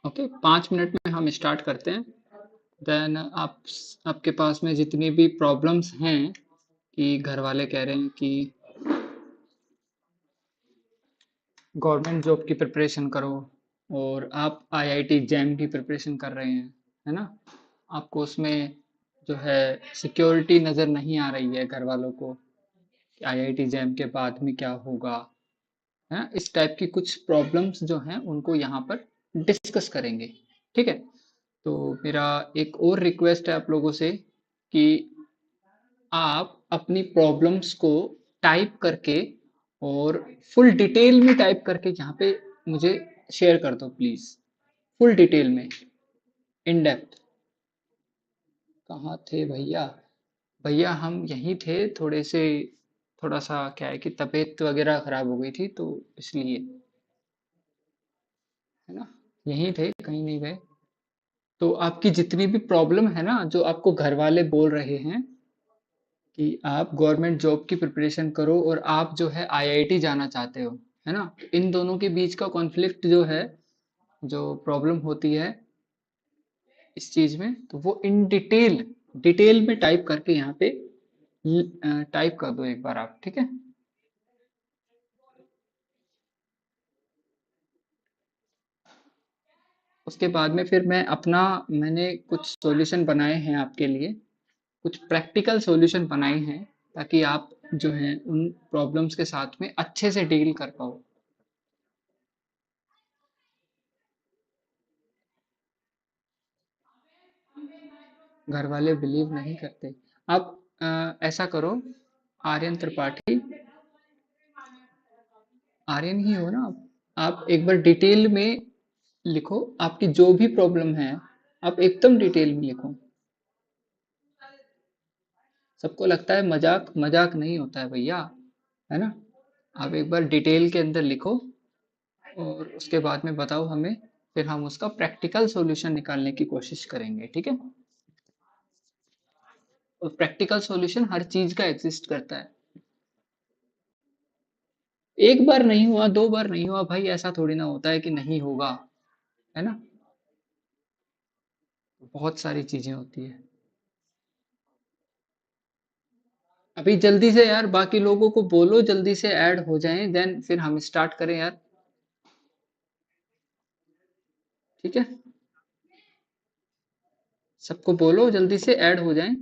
Okay, 5 minute में हम start करते हैं। देन आपके पास में जितनी भी प्रॉब्लम्स हैं कि घर वाले कह रहे हैं कि गवर्नमेंट जॉब की प्रिपरेशन करो और आप आईआईटी जैम की प्रिपरेशन कर रहे हैं, है ना? आपको उसमें जो है सिक्योरिटी नज़र नहीं आ रही है घर वालों को कि आईआईटी जैम के बाद में क्या होगा, है ना? इस टाइप की कुछ प्रॉब्लम्स जो हैं उनको यहाँ पर डिस्कस करेंगे। ठीक है, तो मेरा एक और रिक्वेस्ट है आप लोगों से कि आप अपनी प्रॉब्लम्स को टाइप करके और फुल डिटेल में टाइप करके यहाँ पे मुझे शेयर कर दो प्लीज, फुल डिटेल में, इन डेप्थ। कहाँ थे भैया? भैया हम यहीं थे, थोड़ा सा क्या है कि तबीयत वगैरह खराब हो गई थी तो इसलिए, है ना? यहीं थे, कहीं नहीं गए। तो आपकी जितनी भी प्रॉब्लम है ना, जो आपको घर वाले बोल रहे हैं कि आप गवर्नमेंट जॉब की प्रिपरेशन करो और आप जो है आईआईटी जाना चाहते हो, है ना? इन दोनों के बीच का कॉन्फ्लिक्ट जो है, जो प्रॉब्लम होती है इस चीज में, तो वो इन डिटेल डिटेल में टाइप करके यहाँ पे टाइप कर दो एक बार आप, ठीक है? उसके बाद में फिर मैंने कुछ सॉल्यूशन बनाए हैं आपके लिए, कुछ प्रैक्टिकल सॉल्यूशन बनाए हैं ताकि आप जो है उन प्रॉब्लम्स के साथ में अच्छे से डील कर पाओ। घर वाले बिलीव नहीं करते। आप ऐसा करो, आर्यन त्रिपाठी, आर्यन ही हो ना आप एक बार डिटेल में लिखो, आपकी जो भी प्रॉब्लम है आप एकदम डिटेल में लिखो। सबको लगता है मजाक मजाक नहीं होता है भैया, है ना? आप एक बार डिटेल के अंदर लिखो और उसके बाद में बताओ हमें, फिर हम उसका प्रैक्टिकल सॉल्यूशन निकालने की कोशिश करेंगे, ठीक है? और प्रैक्टिकल सॉल्यूशन हर चीज का एग्जिस्ट करता है। एक बार नहीं हुआ, दो बार नहीं हुआ भाई, ऐसा थोड़ी ना होता है कि नहीं होगा, है ना? बहुत सारी चीजें होती है। अभी जल्दी से यार बाकी लोगों को बोलो जल्दी से ऐड हो जाएं, देन फिर हम स्टार्ट करें यार, ठीक है? सबको बोलो जल्दी से ऐड हो जाएं।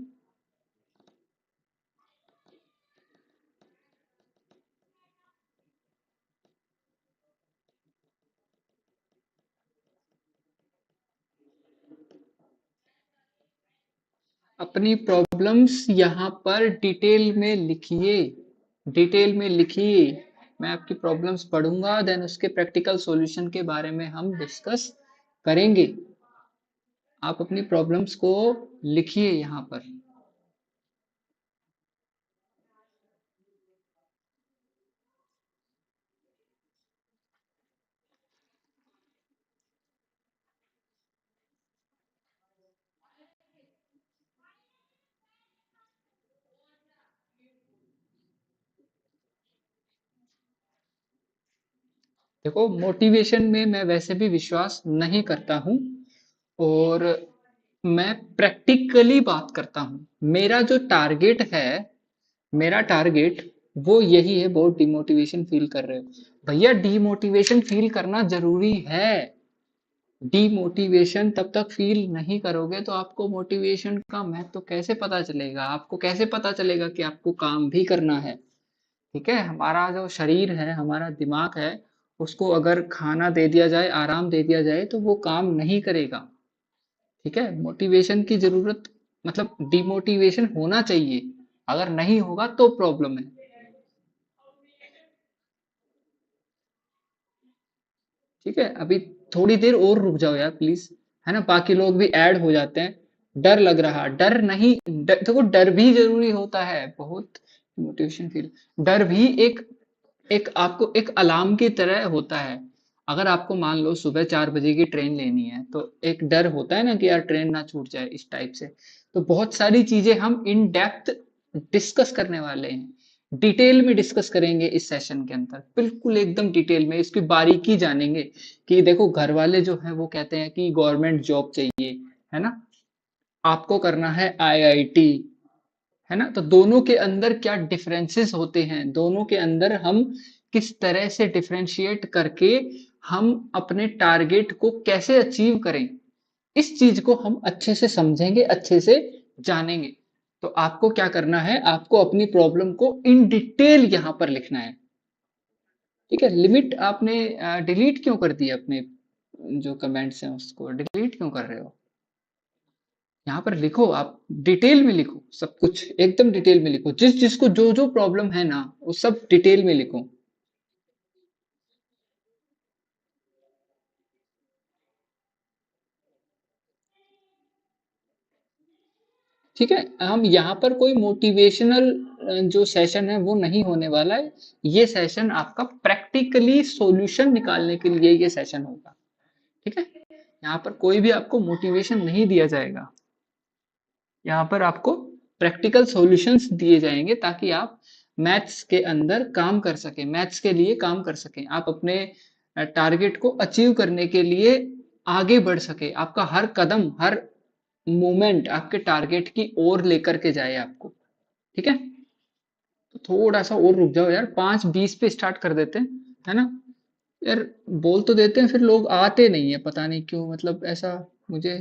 अपनी प्रॉब्लम्स यहाँ पर डिटेल में लिखिए, डिटेल में लिखिए। मैं आपकी प्रॉब्लम्स पढ़ूंगा, देन उसके प्रैक्टिकल सॉल्यूशन के बारे में हम डिस्कस करेंगे। आप अपनी प्रॉब्लम्स को लिखिए यहाँ पर। देखो, मोटिवेशन में मैं वैसे भी विश्वास नहीं करता हूँ और मैं प्रैक्टिकली बात करता हूँ। मेरा जो टारगेट है, मेरा टारगेट वो यही है। बहुत डिमोटिवेशन फील कर रहे हो भैया, डिमोटिवेशन फील करना जरूरी है। डिमोटिवेशन तब तक फील नहीं करोगे तो आपको मोटिवेशन का महत्व कैसे पता चलेगा? आपको कैसे पता चलेगा कि आपको काम भी करना है? ठीक है, हमारा जो शरीर है, हमारा दिमाग है, उसको अगर खाना दे दिया जाए, आराम दे दिया जाए तो वो काम नहीं करेगा। ठीक है, मोटिवेशन की जरूरत, मतलब डिमोटिवेशन होना चाहिए। अगर नहीं होगा तो प्रॉब्लम है। ठीक है, अभी थोड़ी देर और रुक जाओ यार प्लीज, है ना? बाकी लोग भी ऐड हो जाते हैं। डर लग रहा, डर नहीं, देखो डर भी जरूरी होता है बहुत। मोटिवेशन फील, डर भी एक एक आपको एक अलार्म की तरह होता है। अगर आपको मान लो सुबह 4 बजे की ट्रेन लेनी है तो एक डर होता है ना कि यार ट्रेन ना छूट जाए, इस टाइप से। तो बहुत सारी चीजें हम इन डेप्थ डिस्कस करने वाले हैं। डिटेल में डिस्कस करेंगे इस सेशन के अंदर, बिल्कुल एकदम डिटेल में इसकी बारीकी जानेंगे कि देखो घर वाले जो है वो कहते हैं कि गवर्नमेंट जॉब चाहिए, है ना, आपको करना है आईआईटी, है ना, तो दोनों के अंदर क्या डिफरेंसेस होते हैं, दोनों के अंदर हम किस तरह से डिफरेंशिएट करके हम अपने टारगेट को कैसे अचीव करें, इस चीज को हम अच्छे से समझेंगे, अच्छे से जानेंगे। तो आपको क्या करना है, आपको अपनी प्रॉब्लम को इन डिटेल यहां पर लिखना है। ठीक है, लिमिट आपने डिलीट क्यों कर दी, अपने जो कमेंट्स हैं उसको डिलीट क्यों कर रहे हो? यहाँ पर लिखो, आप डिटेल में लिखो, सब कुछ एकदम डिटेल में लिखो, जिस जिसको जो जो प्रॉब्लम है ना वो सब डिटेल में लिखो। ठीक है, हम यहाँ पर कोई मोटिवेशनल जो सेशन है वो नहीं होने वाला है, ये सेशन आपका प्रैक्टिकली सॉल्यूशन निकालने के लिए ये सेशन होगा। ठीक है, यहाँ पर कोई भी आपको मोटिवेशन नहीं दिया जाएगा, यहाँ पर आपको प्रैक्टिकल सॉल्यूशंस दिए जाएंगे ताकि आप मैथ्स के अंदर काम कर सकें, मैथ्स के लिए काम कर सकें, आप अपने टारगेट को अचीव करने के लिए आगे बढ़ सके, आपका हर कदम हर मोमेंट आपके टारगेट की ओर लेकर के जाए आपको। ठीक है, तो थोड़ा सा और रुक जाओ यार, 5:20 पे स्टार्ट कर देते हैं, है ना यार, बोल तो देते हैं फिर लोग आते नहीं है, पता नहीं क्यों, मतलब ऐसा मुझे।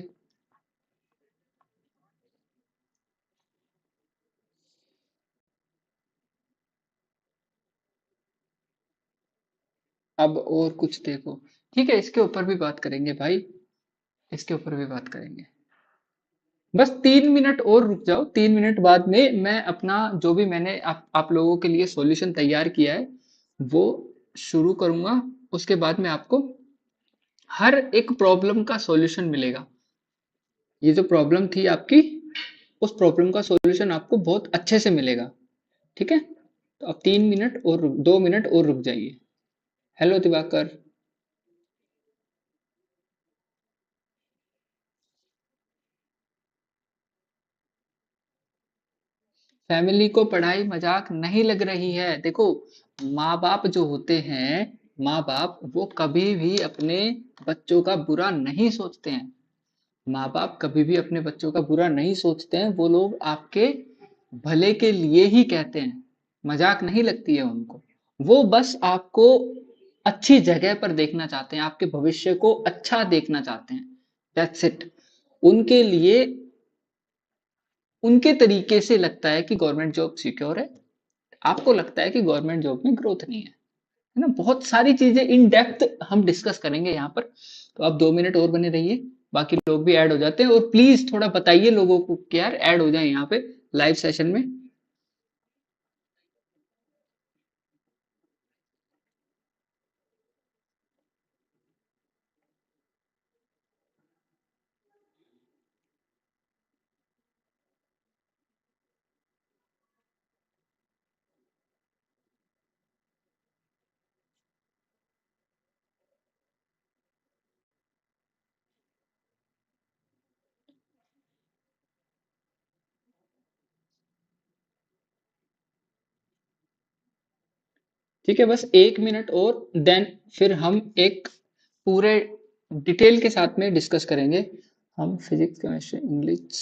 अब और कुछ देखो, ठीक है, इसके ऊपर भी बात करेंगे भाई, इसके ऊपर भी बात करेंगे। बस 3 मिनट और रुक जाओ, 3 मिनट बाद में मैं अपना जो भी मैंने आप लोगों के लिए सॉल्यूशन तैयार किया है वो शुरू करूंगा, उसके बाद में आपको हर एक प्रॉब्लम का सॉल्यूशन मिलेगा। ये जो प्रॉब्लम थी आपकी, उस प्रॉब्लम का सॉल्यूशन आपको बहुत अच्छे से मिलेगा। ठीक है, तो अब 3 मिनट और 2 मिनट और रुक जाइए। हेलो दिवाकर। फैमिली को पढ़ाई मजाक नहीं लग रही है, देखो माँ बाप जो होते हैं, माँ बाप वो कभी भी अपने बच्चों का बुरा नहीं सोचते हैं, माँ बाप कभी भी अपने बच्चों का बुरा नहीं सोचते हैं, वो लोग आपके भले के लिए ही कहते हैं, मजाक नहीं लगती है उनको, वो बस आपको अच्छी जगह पर देखना चाहते हैं, आपके भविष्य को अच्छा देखना चाहते हैं, दैट्स इट। उनके लिए उनके तरीके से लगता है कि गवर्नमेंट जॉब सिक्योर है, आपको लगता है कि गवर्नमेंट जॉब में ग्रोथ नहीं है ना, बहुत सारी चीजें इन डेप्थ हम डिस्कस करेंगे यहाँ पर। तो आप 2 मिनट और बने रहिए, बाकी लोग भी ऐड हो जाते हैं, और प्लीज थोड़ा बताइए लोगों को कि यार ऐड हो जाए यहाँ पे लाइव सेशन में। ठीक है, बस 1 मिनट और, देन फिर हम एक पूरे डिटेल के साथ में डिस्कस करेंगे। हम फिजिक्स केमिस्ट्री इंग्लिश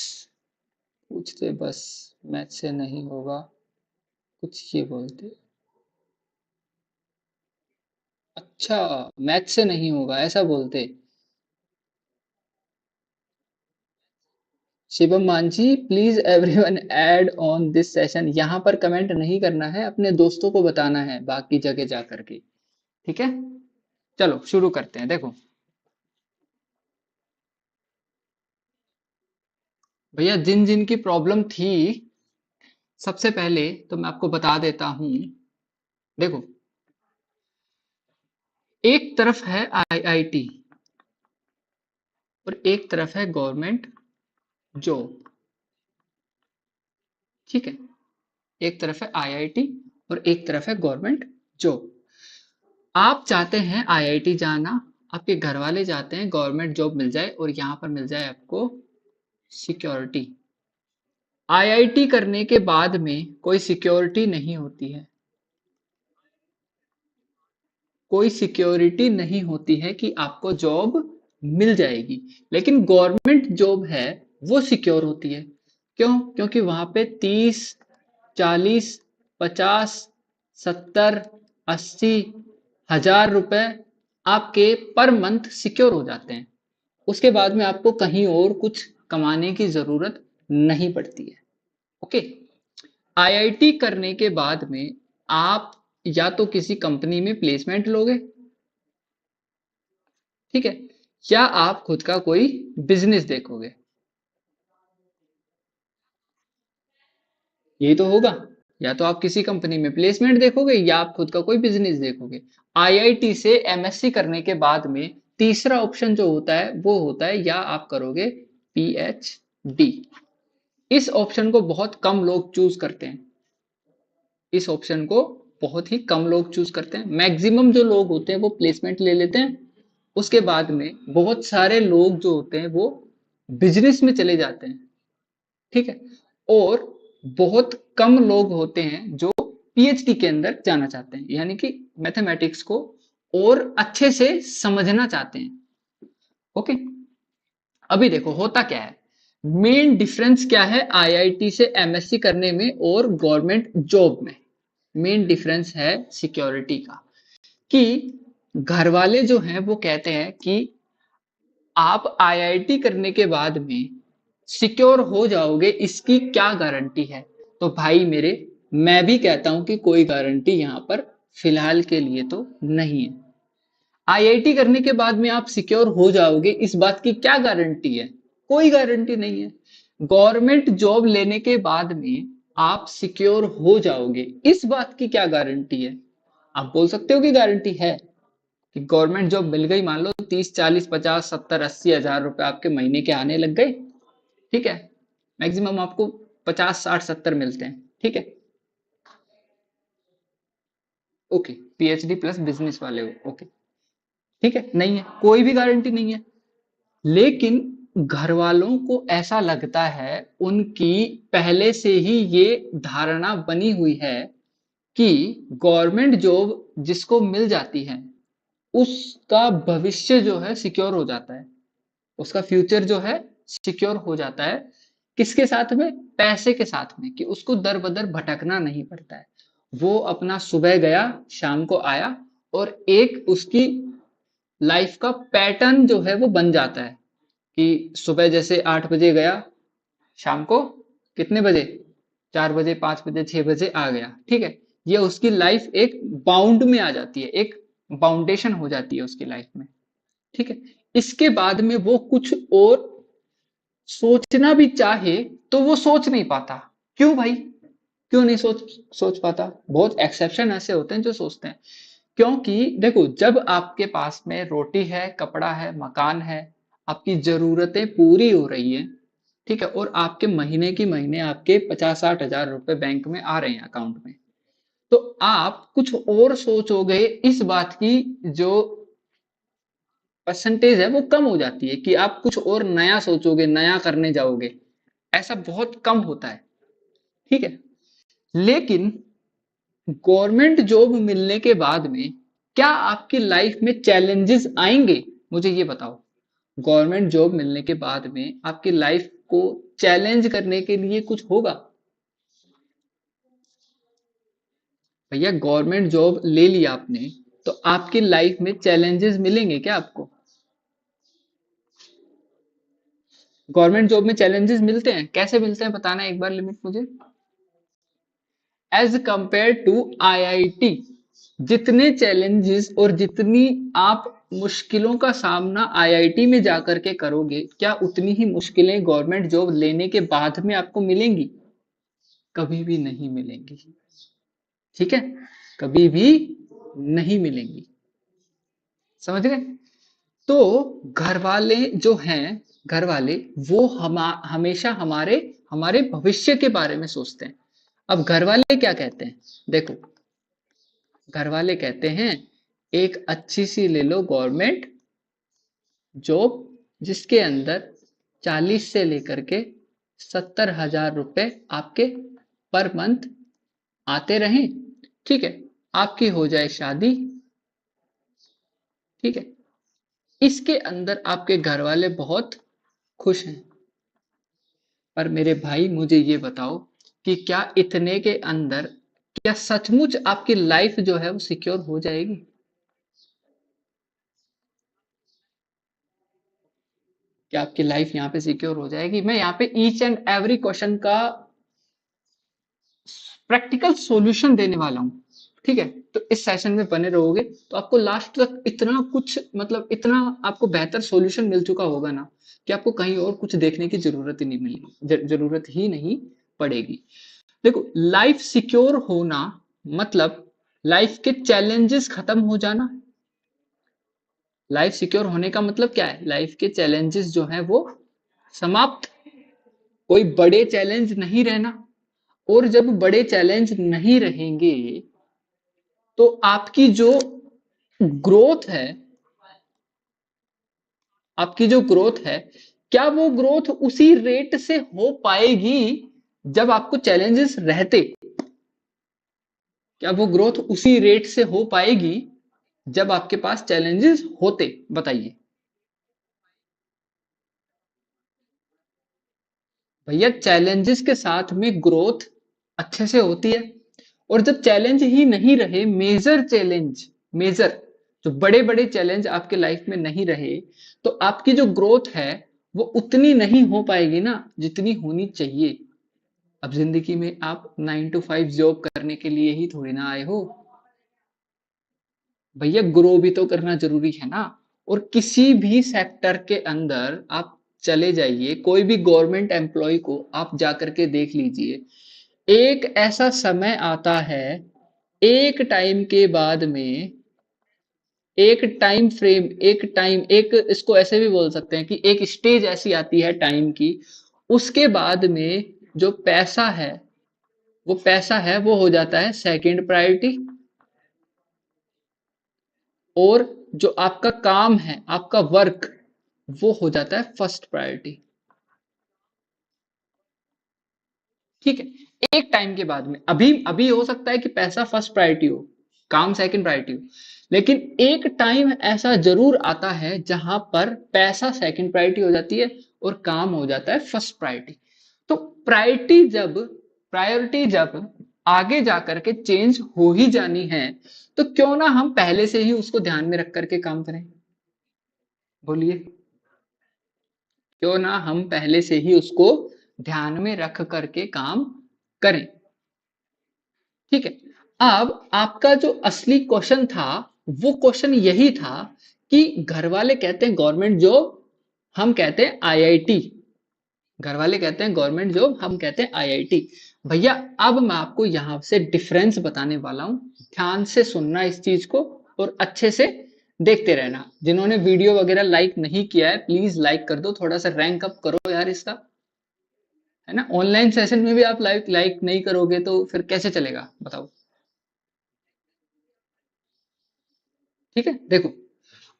पूछते बस, मैथ से नहीं होगा, कुछ ये बोलते। अच्छा, मैथ से नहीं होगा ऐसा बोलते। Shivam Manjhi, please everyone add on this session, यहाँ पर कमेंट नहीं करना है, अपने दोस्तों को बताना है बाकी जगह जा करके। ठीक है, चलो शुरू करते हैं। देखो भैया, जिन जिन की प्रॉब्लम थी, सबसे पहले तो मैं आपको बता देता हूं। देखो, एक तरफ है आईआईटी और एक तरफ है गवर्नमेंट जॉब। ठीक है, एक तरफ है आईआईटी और एक तरफ है गवर्नमेंट जॉब। आप चाहते हैं आईआईटी जाना, आपके घर वाले चाहते हैं गवर्नमेंट जॉब मिल जाए और यहाँ पर मिल जाए आपको सिक्योरिटी। आईआईटी करने के बाद में कोई सिक्योरिटी नहीं होती है, कोई सिक्योरिटी नहीं होती है कि आपको जॉब मिल जाएगी। लेकिन गवर्नमेंट जॉब है वो सिक्योर होती है। क्यों? क्योंकि वहां पे 30, 40, 50, 70, 80 हजार रुपए आपके पर मंथ सिक्योर हो जाते हैं। उसके बाद में आपको कहीं और कुछ कमाने की जरूरत नहीं पड़ती है। ओके। आईआईटी करने के बाद में आप या तो किसी कंपनी में प्लेसमेंट लोगे, ठीक है, या आप खुद का कोई बिजनेस देखोगे। यही तो होगा। या तो आप किसी कंपनी में प्लेसमेंट देखोगे या आप खुद का कोई बिजनेस देखोगे। आईआईटी से एमएससी करने के बाद में तीसरा ऑप्शन जो होता है वो होता है या आप करोगे पीएचडी। इस ऑप्शन को बहुत कम लोग चूज करते हैं। इस ऑप्शन को बहुत ही कम लोग चूज करते हैं। मैक्सिमम जो लोग होते हैं वो प्लेसमेंट ले लेते हैं। उसके बाद में बहुत सारे लोग जो होते हैं वो बिजनेस में चले जाते हैं, ठीक है। और बहुत कम लोग होते हैं जो पीएचडी के अंदर जाना चाहते हैं, यानी कि मैथमेटिक्स को और अच्छे से समझना चाहते हैं। ओके। अभी देखो होता क्या है, मेन डिफरेंस क्या है आईआईटी से एमएससी करने में और गवर्नमेंट जॉब में। मेन डिफरेंस है सिक्योरिटी का, कि घर वाले जो हैं वो कहते हैं कि आप आईआईटी करने के बाद में सिक्योर हो जाओगे, इसकी क्या गारंटी है। तो भाई मेरे, मैं भी कहता हूं कि कोई गारंटी यहां पर फिलहाल के लिए तो नहीं है। आईआईटी करने के बाद में आप सिक्योर हो जाओगे, इस बात की क्या गारंटी है? कोई गारंटी नहीं है। गवर्नमेंट जॉब लेने के बाद में आप सिक्योर हो जाओगे, इस बात की क्या गारंटी है? आप बोल सकते हो कि गारंटी है कि गवर्नमेंट जॉब मिल गई, मान लो 30, 40, 50, 70, 80 हजार रुपए आपके महीने के आने लग गए, ठीक है। मैक्सिमम आपको 50, 60, 70 मिलते हैं, ठीक है। ओके, पीएचडी प्लस बिजनेस वाले हो, ओके, ठीक है। नहीं है, कोई भी गारंटी नहीं है। लेकिन घर वालों को ऐसा लगता है, उनकी पहले से ही ये धारणा बनी हुई है कि गवर्नमेंट जॉब जिसको मिल जाती है उसका भविष्य जो है सिक्योर हो जाता है, उसका फ्यूचर जो है सिक्योर हो जाता है। किसके साथ में? पैसे के साथ में, कि उसको दर बदर भटकना नहीं पड़ता है। वो अपना सुबह गया शाम को आया, और एक उसकी लाइफ का पैटर्न जो है वो बन जाता है कि सुबह जैसे 8 बजे गया, शाम को कितने बजे? 4 बजे, 5 बजे, 6 बजे आ गया, ठीक है। ये उसकी लाइफ एक बाउंड में आ जाती है, एक बाउंडेशन हो जाती है उसकी लाइफ में, ठीक है। इसके बाद में वो कुछ और सोचना भी चाहे तो वो सोच नहीं पाता। क्यों भाई? क्यों नहीं सोच सोच पाता? बहुत एक्सेप्शन ऐसे होते हैं जो सोचते हैं। क्योंकि देखो, जब आपके पास में रोटी है, कपड़ा है, मकान है, आपकी जरूरतें पूरी हो रही है, ठीक है, और आपके महीने की महीने आपके 50-60 हजार रुपए बैंक में आ रहे हैं अकाउंट में, तो आप कुछ और सोचोगे, इस बात की जो परसेंटेज है वो कम हो जाती है कि आप कुछ और नया सोचोगे, नया करने जाओगे। ऐसा बहुत कम होता है, ठीक है। लेकिन गवर्नमेंट जॉब मिलने के बाद में क्या आपकी लाइफ में चैलेंजेस आएंगे? मुझे ये बताओ। गवर्नमेंट जॉब मिलने के बाद में आपकी लाइफ को चैलेंज करने के लिए कुछ होगा? भैया, गवर्नमेंट जॉब ले लिया आपने, तो आपकी लाइफ में चैलेंजेस मिलेंगे क्या आपको? गवर्नमेंट जॉब में चैलेंजेस मिलते हैं, कैसे मिलते हैं बताना एक बार लिमिट मुझे। एज कंपेयर टू आईआईटी, जितने चैलेंजेस और जितनी आप मुश्किलों का सामना आईआईटी में जाकर के करोगे, क्या उतनी ही मुश्किलें गवर्नमेंट जॉब लेने के बाद में आपको मिलेंगी? कभी भी नहीं मिलेंगी, ठीक है। कभी भी नहीं मिलेंगी। समझ गए? तो घर वाले जो हैं, घर वाले वो हमेशा हमारे हमारे भविष्य के बारे में सोचते हैं। अब घर वाले क्या कहते हैं? देखो, घर वाले कहते हैं एक अच्छी सी ले लो गवर्नमेंट जॉब, जिसके अंदर 40 से लेकर के 70 हजार रुपए आपके पर मंथ आते रहें, ठीक है। आपकी हो जाए शादी, ठीक है, इसके अंदर आपके घर वाले बहुत खुश हैं। पर मेरे भाई मुझे ये बताओ कि क्या इतने के अंदर, क्या सचमुच आपकी लाइफ जो है वो सिक्योर हो जाएगी? क्या आपकी लाइफ यहाँ पे सिक्योर हो जाएगी? मैं यहाँ पे ईच एंड एवरी क्वेश्चन का प्रैक्टिकल सॉल्यूशन देने वाला हूँ। ठीक है, तो इस सेशन में बने रहोगे तो आपको लास्ट तक इतना कुछ, मतलब इतना आपको बेहतर सॉल्यूशन मिल चुका होगा ना, कि आपको कहीं और कुछ देखने की जरूरत ही नहीं मिलेगी, जरूरत ही नहीं पड़ेगी। देखो, लाइफ सिक्योर होना मतलब लाइफ के चैलेंजेस खत्म हो जाना। लाइफ सिक्योर होने का मतलब क्या है? लाइफ के चैलेंजेस जो है वो समाप्त, कोई बड़े चैलेंज नहीं रहना। और जब बड़े चैलेंज नहीं रहेंगे तो आपकी जो ग्रोथ है, आपकी जो ग्रोथ है, क्या वो ग्रोथ उसी रेट से हो पाएगी जब आपको चैलेंजेस रहते? क्या वो ग्रोथ उसी रेट से हो पाएगी जब आपके पास चैलेंजेस होते? बताइए भैया, चैलेंजेस के साथ में ग्रोथ अच्छे से होती है। और जब चैलेंज ही नहीं रहे, मेजर चैलेंज, मेजर जो बड़े बड़े चैलेंज आपके लाइफ में नहीं रहे, तो आपकी जो ग्रोथ है वो उतनी नहीं हो पाएगी ना जितनी होनी चाहिए। अब जिंदगी में आप 9 to 5 जॉब करने के लिए ही थोड़ी ना आए हो भैया, ग्रो भी तो करना जरूरी है ना। और किसी भी सेक्टर के अंदर आप चले जाइए, कोई भी गवर्नमेंट एम्प्लॉय को आप जा करके देख लीजिए, एक ऐसा समय आता है, एक टाइम के बाद में, एक टाइम फ्रेम, एक टाइम, एक इसको ऐसे भी बोल सकते हैं कि एक स्टेज ऐसी आती है टाइम की, उसके बाद में जो पैसा है, वो पैसा है वो हो जाता है सेकंड प्रायोरिटी। और जो आपका काम है, आपका वर्क, वो हो जाता है फर्स्ट प्रायोरिटी। ठीक है, एक टाइम के बाद में, अभी अभी हो सकता है कि पैसा फर्स्ट प्रायोरिटी हो, काम सेकंड प्रायोरिटी हो, लेकिन एक टाइम ऐसा जरूर आता है जहां पर पैसा सेकंड प्रायोरिटी हो जाती है और काम हो जाता है फर्स्ट प्रायोरिटी। तो प्रायोरिटी जब आगे जाकर के चेंज हो ही जानी है, तो क्यों ना हम पहले से ही उसको ध्यान में रख करके काम करें? बोलिए, क्यों ना हम पहले से ही उसको ध्यान में रख करके काम करें? ठीक है, अब आपका जो असली क्वेश्चन था, वो क्वेश्चन यही था कि घर वाले कहते हैं गवर्नमेंट जॉब, हम कहते हैं आईआईटी। घर वाले कहते हैं गवर्नमेंट जॉब, हम कहते हैं आईआईटी। भैया, अब मैं आपको यहां से डिफरेंस बताने वाला हूं, ध्यान से सुनना इस चीज को और अच्छे से देखते रहना। जिन्होंने वीडियो वगैरह लाइक नहीं किया है, प्लीज लाइक कर दो, थोड़ा सा रैंक अप करो यार इसका, है ना। ऑनलाइन सेशन में भी आप लाइक लाइक नहीं करोगे तो फिर कैसे चलेगा, बताओ। ठीक है, देखो,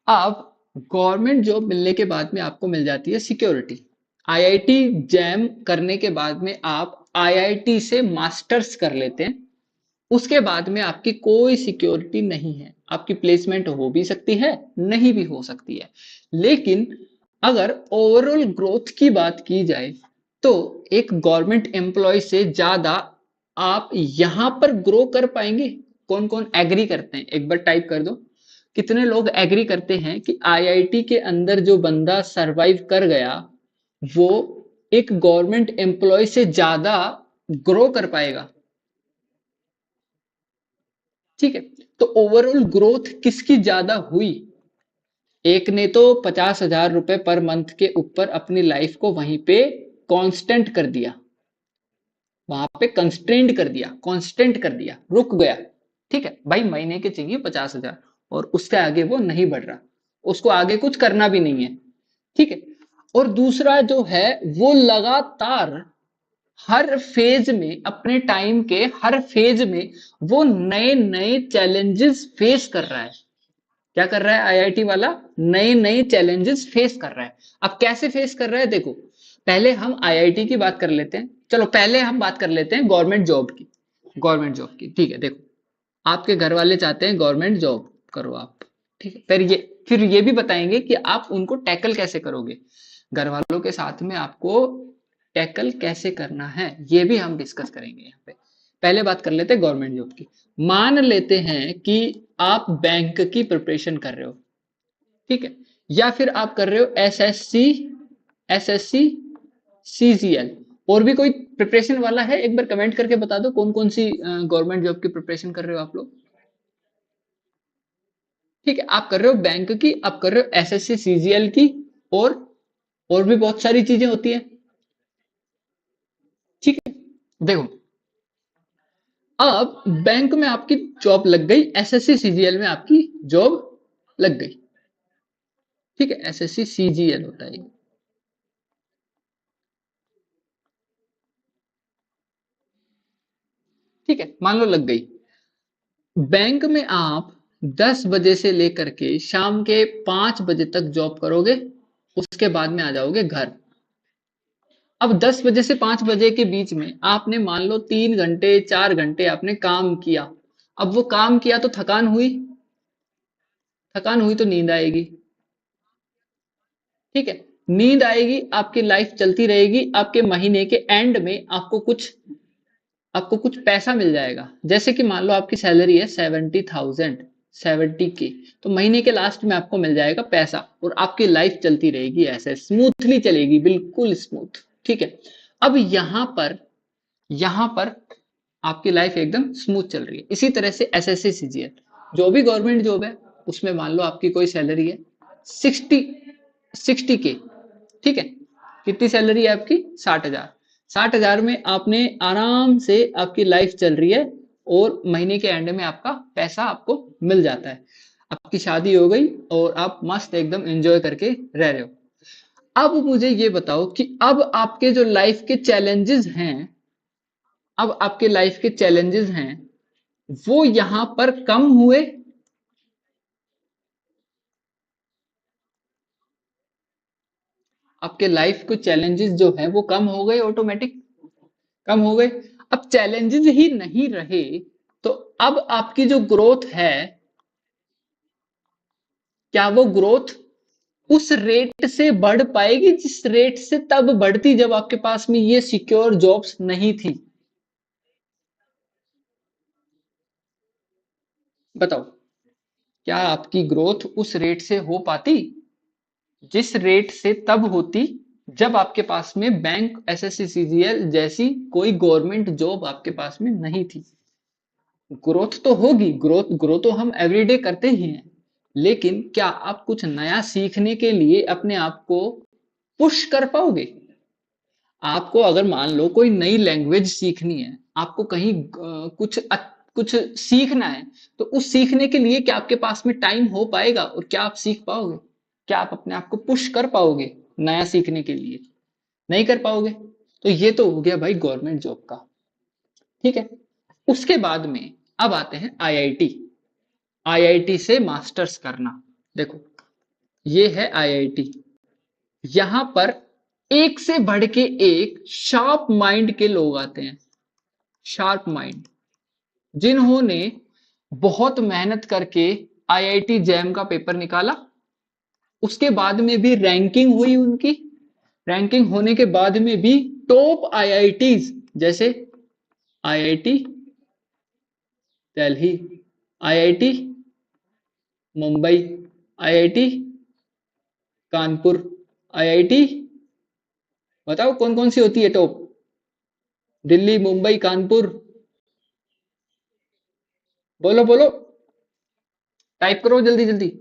अब गवर्नमेंट जॉब मिलने के बाद में आपको मिल जाती है सिक्योरिटी। आईआईटी जैम करने के बाद में आप आईआईटी से मास्टर्स कर लेते हैं, उसके बाद में आपकी कोई सिक्योरिटी नहीं है। आपकी प्लेसमेंट हो भी सकती है, नहीं भी हो सकती है। लेकिन अगर ओवरऑल ग्रोथ की बात की जाए तो एक गवर्नमेंट एम्प्लॉय से ज्यादा आप यहां पर ग्रो कर पाएंगे। कौन कौन एग्री करते हैं, एक बार टाइप कर दो। कितने लोग एग्री करते हैं कि आईआईटी के अंदर जो बंदा सरवाइव कर गया, वो एक गवर्नमेंट एम्प्लॉय से ज्यादा ग्रो कर पाएगा? ठीक है, तो ओवरऑल ग्रोथ किसकी ज्यादा हुई? एक ने तो 50,000 रुपए पर मंथ के ऊपर अपनी लाइफ को वहीं पे कांस्टेंट कर दिया, वहां पे कंस्ट्रेंट कर दिया, कांस्टेंट कर दिया, रुक गया। ठीक है भाई, महीने के चाहिए 50,000 और उससे आगे वो नहीं बढ़ रहा, उसको आगे कुछ करना भी नहीं है। ठीक है, और दूसरा जो है वो लगातार हर फेज में, अपने टाइम के हर फेज में वो नए नए चैलेंजेस फेस कर रहा है। क्या कर रहा है आईआईटी वाला? नए नए चैलेंजेस फेस कर रहा है। अब कैसे फेस कर रहा है, देखो, पहले हम आईआईटी की बात कर लेते हैं, चलो पहले हम बात कर लेते हैं गवर्नमेंट जॉब की। गवर्नमेंट जॉब की, ठीक है, देखो, आपके घर वाले चाहते हैं गवर्नमेंट जॉब करो आप, ठीक है, फिर ये फिर ये भी बताएंगे कि आप उनको टैकल कैसे करोगे, घर वालों के साथ में आपको टैकल कैसे करना है, ये भी हम डिस्कस करेंगे यहाँ पे। पहले बात कर लेते हैं गवर्नमेंट जॉब की। मान लेते हैं कि आप बैंक की प्रिपरेशन कर रहे हो, ठीक है, या फिर आप कर रहे हो एसएससी, एसएससी, सीजीएल, और भी कोई प्रिपरेशन वाला है, एक बार कमेंट करके बता दो कौन कौन सी गवर्नमेंट जॉब की प्रिपरेशन कर रहे हो आप लोग। ठीक है, आप कर रहे हो बैंक की, आप कर रहे हो एसएससी सीजीएल की, और भी बहुत सारी चीजें होती है। ठीक है, देखो, अब बैंक में आपकी जॉब लग गई, एसएससी सीजीएल में आपकी जॉब लग गई। ठीक है, एसएससी सीजीएल होता है। ठीक है, मान लो लग गई। बैंक में आप 10 बजे से लेकर के शाम के 5 बजे तक जॉब करोगे, उसके बाद में आ जाओगे घर। अब 10 बजे से 5 बजे के बीच में आपने मान लो 3 घंटे 4 घंटे आपने काम किया। अब वो काम किया तो थकान हुई, थकान हुई तो नींद आएगी। ठीक है, नींद आएगी, आपकी लाइफ चलती रहेगी, आपके महीने के एंड में आपको कुछ पैसा मिल जाएगा। जैसे कि मान लो आपकी सैलरी है 70,000, 70K, तो महीने के लास्ट में आपको मिल जाएगा पैसा, और आपकी लाइफ चलती रहेगी, ऐसे स्मूथली चलेगी, बिल्कुल स्मूथ। ठीक है, अब यहां पर आपकी लाइफ एकदम स्मूथ चल रही है। इसी तरह से एसएससी सीजीएल, जो भी गवर्नमेंट जॉब है, उसमें मान लो आपकी कोई सैलरी है 60K। ठीक है, कितनी सैलरी है आपकी? 60,000। 60,000 में आपने आराम से, आपकी लाइफ चल रही है, और महीने के एंड में आपका पैसा आपको मिल जाता है। आपकी शादी हो गई और आप मस्त एकदम एंजॉय करके रह रहे हो। अब मुझे ये बताओ कि अब आपके जो लाइफ के चैलेंजेस हैं, अब आपके लाइफ के चैलेंजेस हैं, वो यहां पर कम हुए? आपके लाइफ के चैलेंजेस जो है वो कम हो गए, ऑटोमेटिक कम हो गए। अब चैलेंजेस ही नहीं रहे, तो अब आपकी जो ग्रोथ है, क्या वो ग्रोथ उस रेट से बढ़ पाएगी जिस रेट से तब बढ़ती जब आपके पास में ये सिक्योर जॉब्स नहीं थी? बताओ, क्या आपकी ग्रोथ उस रेट से हो पाती जिस रेट से तब होती जब आपके पास में बैंक, एसएससी सीजीएल जैसी कोई गवर्नमेंट जॉब आपके पास में नहीं थी? ग्रोथ तो होगी, ग्रोथ ग्रो तो हम एवरीडे करते ही हैं, लेकिन क्या आप कुछ नया सीखने के लिए अपने आप को पुश कर पाओगे? आपको अगर मान लो कोई नई लैंग्वेज सीखनी है, आपको कहीं कुछ सीखना है, तो उस सीखने के लिए क्या आपके पास में टाइम हो पाएगा, और क्या आप सीख पाओगे? क्या आप अपने आप को पुश कर पाओगे नया सीखने के लिए? नहीं कर पाओगे। तो ये तो हो गया भाई गवर्नमेंट जॉब का। ठीक है, उसके बाद में अब आते हैं आईआईटी। आईआईटी से मास्टर्स करना। देखो, ये है आईआईटी। यहां पर एक से बढ़ के एक शार्प माइंड के लोग आते हैं, शार्प माइंड, जिन्होंने बहुत मेहनत करके आईआईटी जैम का पेपर निकाला, उसके बाद में भी रैंकिंग हुई उनकी, रैंकिंग होने के बाद में भी टॉप आईआईटीज, जैसे IIT Delhi, IIT Mumbai, IIT Kanpur, IIT, बताओ कौन कौन सी होती है टॉप? दिल्ली, मुंबई, कानपुर, बोलो बोलो, टाइप करो जल्दी जल्दी।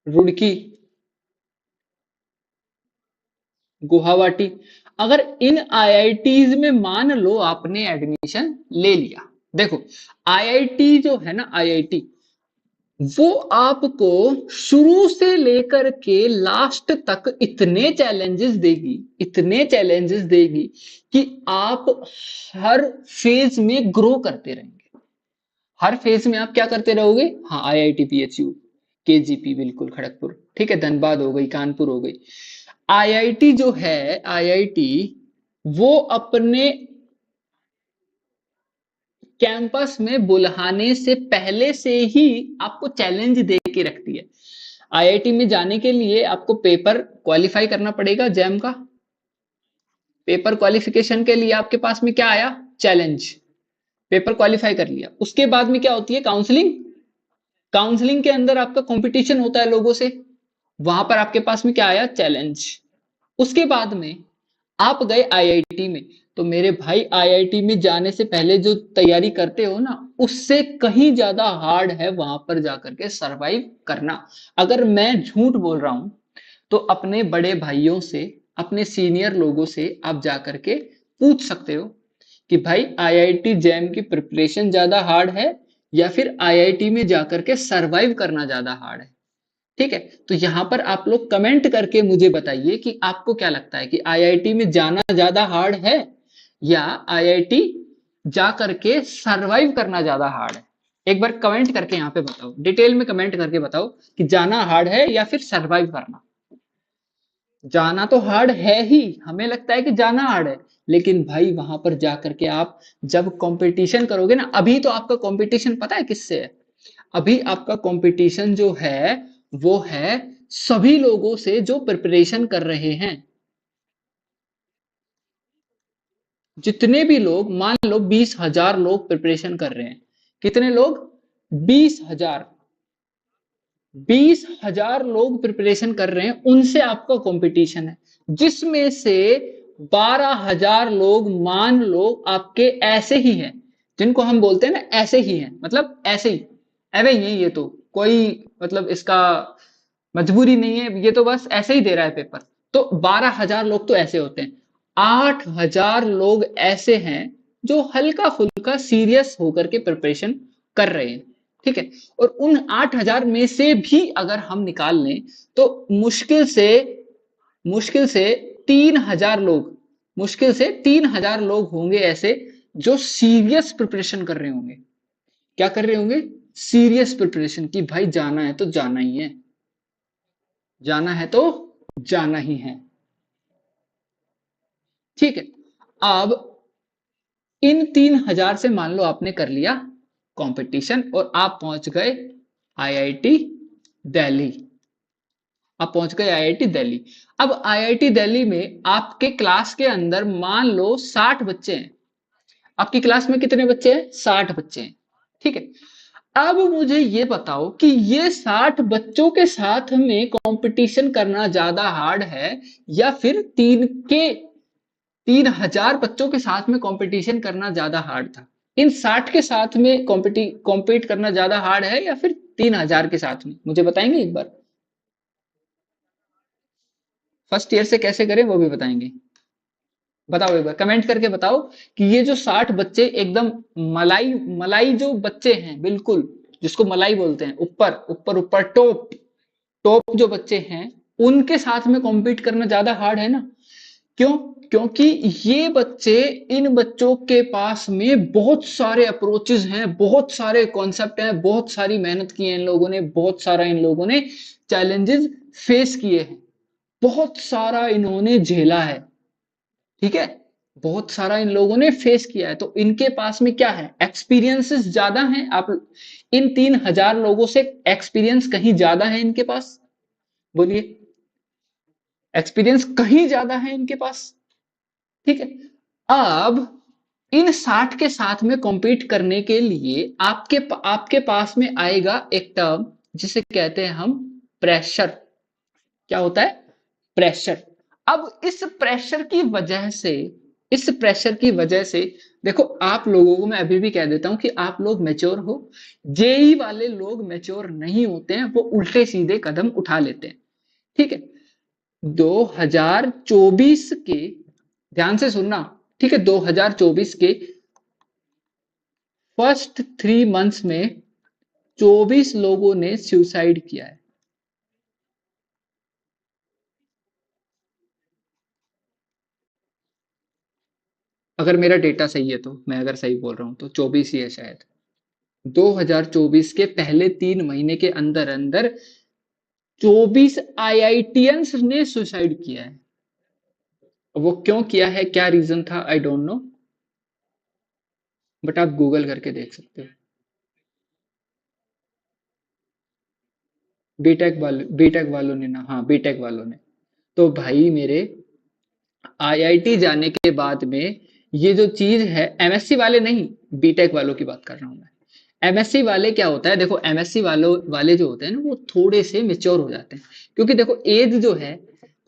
रुड़की, गुवाहाटी। अगर इन आईआईटीज में मान लो आपने एडमिशन ले लिया, देखो, आईआईटी जो है ना, आईआईटी वो आपको शुरू से लेकर के लास्ट तक इतने चैलेंजेस देगी, इतने चैलेंजेस देगी, कि आप हर फेज में ग्रो करते रहेंगे। हर फेज में आप क्या करते रहोगे? हाँ, आईआईटी पीएचयू, केजीपी, बिल्कुल खड़गपुर, ठीक है, धनबाद हो गई, कानपुर हो गई। आईआईटी जो है, आईआईटी वो अपने कैंपस में बुलाने से पहले से ही आपको चैलेंज दे के रखती है। आईआईटी में जाने के लिए आपको पेपर क्वालिफाई करना पड़ेगा जैम का। पेपर क्वालिफिकेशन के लिए आपके पास में क्या आया? चैलेंज। पेपर क्वालिफाई कर लिया, उसके बाद में क्या होती है? काउंसलिंग। काउंसलिंग के अंदर आपका कंपटीशन होता है लोगों से, वहां पर आपके पास में क्या आया? चैलेंज। उसके बाद में आप गए आईआईटी में, तो मेरे भाई आईआईटी में जाने से पहले जो तैयारी करते हो ना, उससे कहीं ज्यादा हार्ड है वहां पर जाकर के सरवाइव करना। अगर मैं झूठ बोल रहा हूं तो अपने बड़े भाइयों से, अपने सीनियर लोगों से आप जाकर के पूछ सकते हो कि भाई आईआईटी जैम की प्रिपरेशन ज्यादा हार्ड है या फिर आईआईटी में जाकर के सरवाइव करना ज्यादा हार्ड है। ठीक है, तो यहां पर आप लोग कमेंट करके मुझे बताइए कि आपको क्या लगता है कि आईआईटी में जाना ज्यादा हार्ड है या आईआईटी जा करके सरवाइव करना ज्यादा हार्ड है। एक बार कमेंट करके यहाँ पे बताओ, डिटेल में कमेंट करके बताओ कि जाना हार्ड है या फिर सरवाइव करना। जाना तो हार्ड है ही, हमें लगता है कि जाना हार्ड है, लेकिन भाई वहां पर जा करके आप जब कंपटीशन करोगे ना, अभी तो आपका कंपटीशन पता है किससे है? अभी आपका कंपटीशन जो है वो है सभी लोगों से जो प्रिपरेशन कर रहे हैं। जितने भी लोग, मान लो 20,000 लोग प्रिपरेशन कर रहे हैं। कितने लोग? 20,000। 20,000 लोग प्रिपरेशन कर रहे हैं, उनसे आपका कंपटीशन है, जिसमें से 12,000 लोग मान लो आपके ऐसे ही हैं, जिनको हम बोलते हैं ना ऐसे ही हैं, मतलब ऐसे ही एवे ही है, ये तो कोई मतलब इसका मजबूरी नहीं है, ये तो बस ऐसे ही दे रहा है पेपर। तो 12,000 लोग तो ऐसे होते हैं, 8,000 लोग ऐसे हैं जो हल्का फुल्का सीरियस होकर के प्रिपरेशन कर रहे हैं। ठीक है, और उन 8,000 में से भी अगर हम निकाल लें तो मुश्किल से 3,000 लोग, मुश्किल से 3,000 लोग होंगे ऐसे जो सीरियस प्रिपरेशन कर रहे होंगे। क्या कर रहे होंगे? सीरियस प्रिपरेशन, की भाई जाना है तो जाना ही है, जाना है तो जाना ही है। ठीक है, अब इन 3,000 से मान लो आपने कर लिया कंपटीशन और आप पहुंच गए आईआईटी दिल्ली। आप पहुंच गए आईआईटी दिल्ली। अब आईआईटी दिल्ली में आपके क्लास के अंदर मान लो 60 बच्चे हैं। आपकी क्लास में कितने बच्चे हैं? 60 बच्चे हैं। ठीक है, अब मुझे ये बताओ कि ये 60 बच्चों के साथ में कंपटीशन करना ज्यादा हार्ड है या फिर 3,000 बच्चों के साथ में कंपटीशन करना ज्यादा हार्ड था? इन 60 के साथ में कॉम्पीट करना ज्यादा हार्ड है या फिर 3,000 के साथ में? मुझे बताएंगे एक बार। फर्स्ट ईयर से कैसे करें वो भी बताएंगे। बताओ एक बार कमेंट करके बताओ कि ये जो 60 बच्चे एकदम मलाई मलाई जो बच्चे हैं, बिल्कुल जिसको मलाई बोलते हैं, ऊपर ऊपर ऊपर टॉप टॉप जो बच्चे हैं, उनके साथ में कॉम्पीट करना ज्यादा हार्ड है ना? क्यों? क्योंकि ये बच्चे, इन बच्चों के पास में बहुत सारे अप्रोचेस हैं, बहुत सारे कॉन्सेप्ट हैं, बहुत सारी मेहनत की है इन लोगों ने, बहुत सारा इन लोगों ने चैलेंजेस फेस किए हैं, बहुत सारा इन्होंने झेला है। ठीक है, बहुत सारा इन लोगों ने फेस किया है, तो इनके पास में क्या है? एक्सपीरियंसेस ज्यादा हैं। आप इन 3,000 लोगों से एक्सपीरियंस कहीं ज्यादा है इनके पास? बोलिए, एक्सपीरियंस कहीं ज्यादा है इनके पास। ठीक है, अब इन 60 के साथ में कॉम्पीट करने के लिए आपके पास में आएगा एक टर्म जिसे कहते हैं हम प्रेशर। क्या होता है? प्रेशर। अब इस प्रेशर की वजह से देखो, आप लोगों को मैं अभी भी कह देता हूं कि आप लोग मैच्योर हो। जेई वाले लोग मैच्योर नहीं होते हैं, वो उल्टे सीधे कदम उठा लेते हैं। ठीक है, 2024 के, ध्यान से सुनना, ठीक है, 2024 के फर्स्ट 3 मंथ्स में 24 लोगों ने सुसाइड किया है। अगर मेरा डेटा सही है तो, मैं अगर सही बोल रहा हूं तो 24 ही है शायद। 2024 के पहले 3 महीने के अंदर अंदर 24 आईआईटियंस ने सुसाइड किया है। वो क्यों किया है, क्या रीजन था, आई डोंट नो। बट आप गूगल करके देख सकते हो। बीटेक वालों ने ना, हाँ बीटेक वालों ने। तो भाई मेरे, आईआईटी जाने के बाद में ये जो चीज है, एमएससी वाले नहीं, बीटेक वालों की बात कर रहा हूं मैं। एमएससी वाले क्या होता है, देखो एमएससी वालों वाले जो होते हैं ना, वो थोड़े से मेच्योर हो जाते हैं। क्योंकि देखो एज जो है,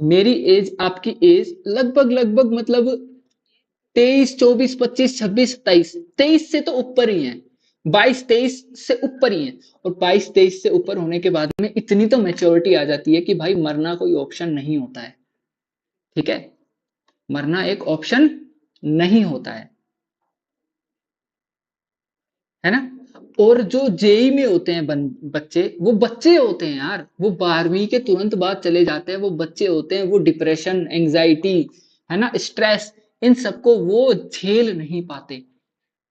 मेरी एज आपकी एज लगभग लगभग मतलब 23 24 25 26 27, 23 से तो ऊपर ही है, 22 23 से ऊपर ही है। और 22 23 से ऊपर होने के बाद में इतनी तो मेच्योरिटी आ जाती है कि भाई मरना कोई ऑप्शन नहीं होता है। ठीक है, मरना एक ऑप्शन नहीं होता है ना। और जो जेई में होते हैं बच्चे, वो बच्चे होते हैं यार, वो 12वीं के तुरंत बाद चले जाते हैं, वो बच्चे होते हैं, वो डिप्रेशन एंजाइटी है ना, स्ट्रेस, इन सबको वो झेल नहीं पाते,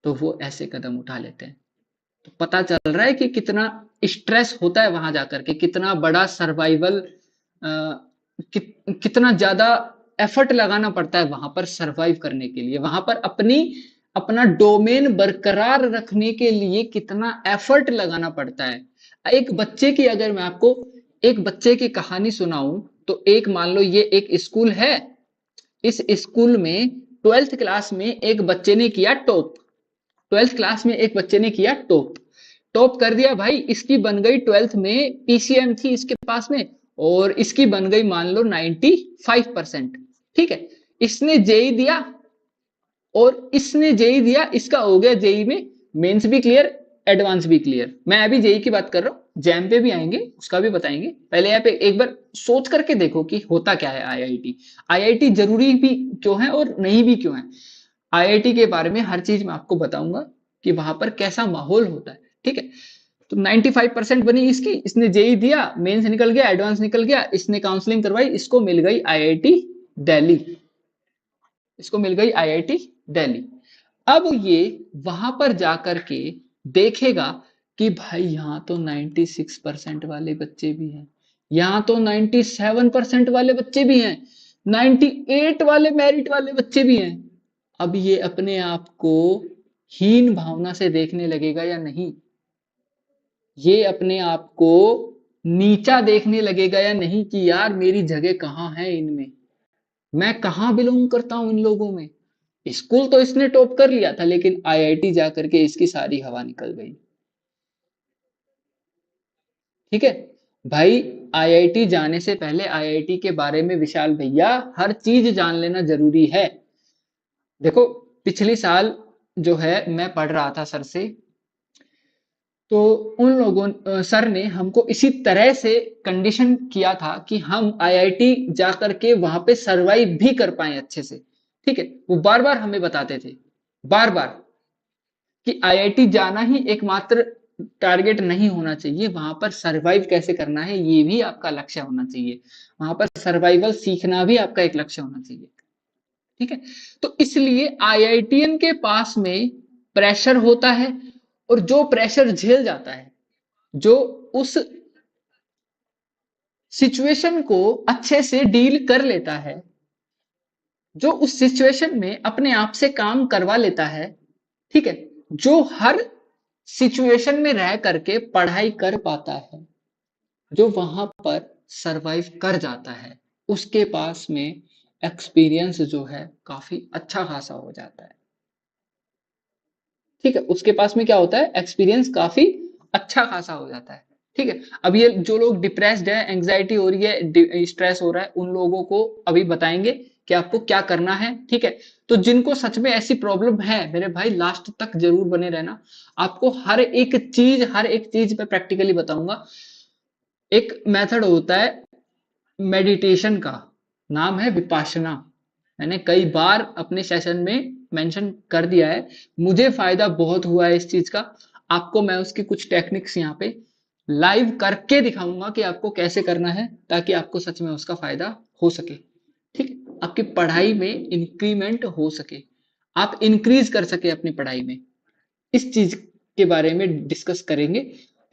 तो वो ऐसे कदम उठा लेते हैं। तो पता चल रहा है कि कितना स्ट्रेस होता है वहां जाकर के, कितना बड़ा सर्वाइवल, कितना ज्यादा एफर्ट लगाना पड़ता है वहां पर सरवाइव करने के लिए, वहां पर अपना डोमेन बरकरार रखने के लिए कितना एफर्ट लगाना पड़ता है। एक बच्चे की, अगर मैं आपको एक बच्चे की कहानी सुनाऊं, तो एक मान लो ये एक स्कूल है, इस स्कूल में 12th क्लास में एक बच्चे ने किया टॉप, 12th क्लास में एक बच्चे ने किया टॉप, टॉप कर दिया भाई, इसकी बन गई 12th में पीसीएम थी इसके पास में, और इसकी बन गई मान लो 95%। ठीक है, इसने जेई दिया, और इसने जेई दिया, इसका हो गया जेई में मेंस भी क्लियर, एडवांस भी क्लियर। मैं अभी जेई की बात कर रहा हूँ, जैम पे भी आएंगे, उसका भी बताएंगे। पहले यहाँ पे एक बार सोच करके देखो कि होता क्या है आईआईटी, आईआईटी जरूरी भी क्यों है और नहीं भी क्यों है। आईआईटी के बारे में हर चीज मैं आपको बताऊंगा कि वहां पर कैसा माहौल होता है। ठीक है, तो 95% बनी इसकी, इसने जेई दिया, मेंस निकल गया, एडवांस निकल गया, इसने काउंसलिंग करवाई, इसको मिल गई आईआईटी दिल्ली, इसको मिल गई आईआईटी दिल्ली। अब ये वहां पर जाकर के देखेगा कि भाई यहाँ तो 96% वाले बच्चे भी हैं, यहाँ तो 97% वाले बच्चे भी हैं, 98 वाले मेरिट वाले बच्चे भी हैं। अब ये अपने आप को हीन भावना से देखने लगेगा या नहीं, ये अपने आप को नीचा देखने लगेगा या नहीं, कि यार मेरी जगह कहाँ है इनमें, मैं कहाँ बिलोंग करता हूं इन लोगों में। स्कूल तो इसने टॉप कर लिया था, लेकिन आईआईटी जाकर के इसकी सारी हवा निकल गई। ठीक है भाई, आईआईटी जाने से पहले आईआईटी के बारे में विशाल भैया हर चीज जान लेना जरूरी है। देखो, पिछली साल जो है मैं पढ़ रहा था सर से, तो उन लोगों सर ने हमको इसी तरह से कंडीशन किया था कि हम आईआईटी जाकर के वहां पे सरवाइव भी कर पाए अच्छे से। ठीक है, वो बार बार हमें बताते थे, बार बार, कि आईआईटी जाना ही एकमात्र टारगेट नहीं होना चाहिए, वहां पर सरवाइव कैसे करना है ये भी आपका लक्ष्य होना चाहिए, वहां पर सर्वाइवल सीखना भी आपका एक लक्ष्य होना चाहिए। ठीक है, तो इसलिए आईआईटीएन के पास में प्रेशर होता है, और जो प्रेशर झेल जाता है, जो उस सिचुएशन को अच्छे से डील कर लेता है, जो उस सिचुएशन में अपने आप से काम करवा लेता है, ठीक है, जो हर सिचुएशन में रह करके पढ़ाई कर पाता है, जो वहां पर सरवाइव कर जाता है, उसके पास में एक्सपीरियंस जो है काफी अच्छा खासा हो जाता है। ठीक है, उसके पास में क्या होता है, एक्सपीरियंस काफी अच्छा खासा हो जाता है। ठीक है, अब ये जो लोग डिप्रेस्ड है, एंग्जाइटी हो रही है, स्ट्रेस हो रहा है, उन लोगों को अभी बताएंगे कि आपको क्या करना है। ठीक है, तो जिनको सच में ऐसी प्रॉब्लम है मेरे भाई, लास्ट तक जरूर बने रहना, आपको हर एक चीज पे प्रैक्टिकली बताऊंगा। एक मेथड होता है मेडिटेशन का, नाम है विपाशना, मैंने कई बार अपने सेशन में मेंशन कर दिया है, मुझे फायदा बहुत हुआ है इस चीज का। आपको मैं उसकी कुछ टेक्निक्स यहाँ पे लाइव करके दिखाऊंगा कि आपको कैसे करना है, ताकि आपको सच में उसका फायदा हो सके। ठीक है, आपकी पढ़ाई में इंक्रीमेंट हो सके, आप इंक्रीज कर सके अपनी पढ़ाई में, इस चीज के बारे में डिस्कस करेंगे।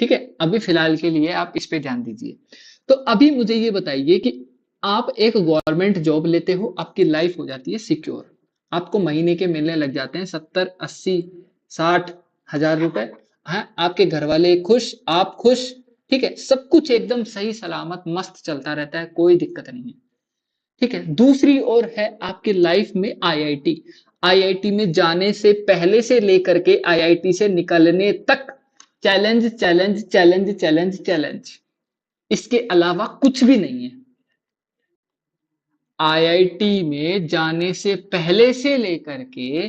ठीक है, अभी फिलहाल के लिए आप इस पे ध्यान दीजिए। तो अभी मुझे ये बताइए कि आप एक गवर्नमेंट जॉब लेते हो, आपकी लाइफ हो जाती है सिक्योर, आपको महीने के मिलने लग जाते हैं 70 80 60,000 रुपए। हाँ, आपके घर वाले खुश, आप खुश, ठीक है, सब कुछ एकदम सही सलामत मस्त चलता रहता है, कोई दिक्कत नहीं है। ठीक है, दूसरी ओर है आपकी लाइफ में आईआईटी। आईआईटी में जाने से पहले से लेकर के आईआईटी से निकलने तक challenge challenge challenge challenge challenge, इसके अलावा कुछ भी नहीं है। आईआईटी में जाने से पहले से लेकर के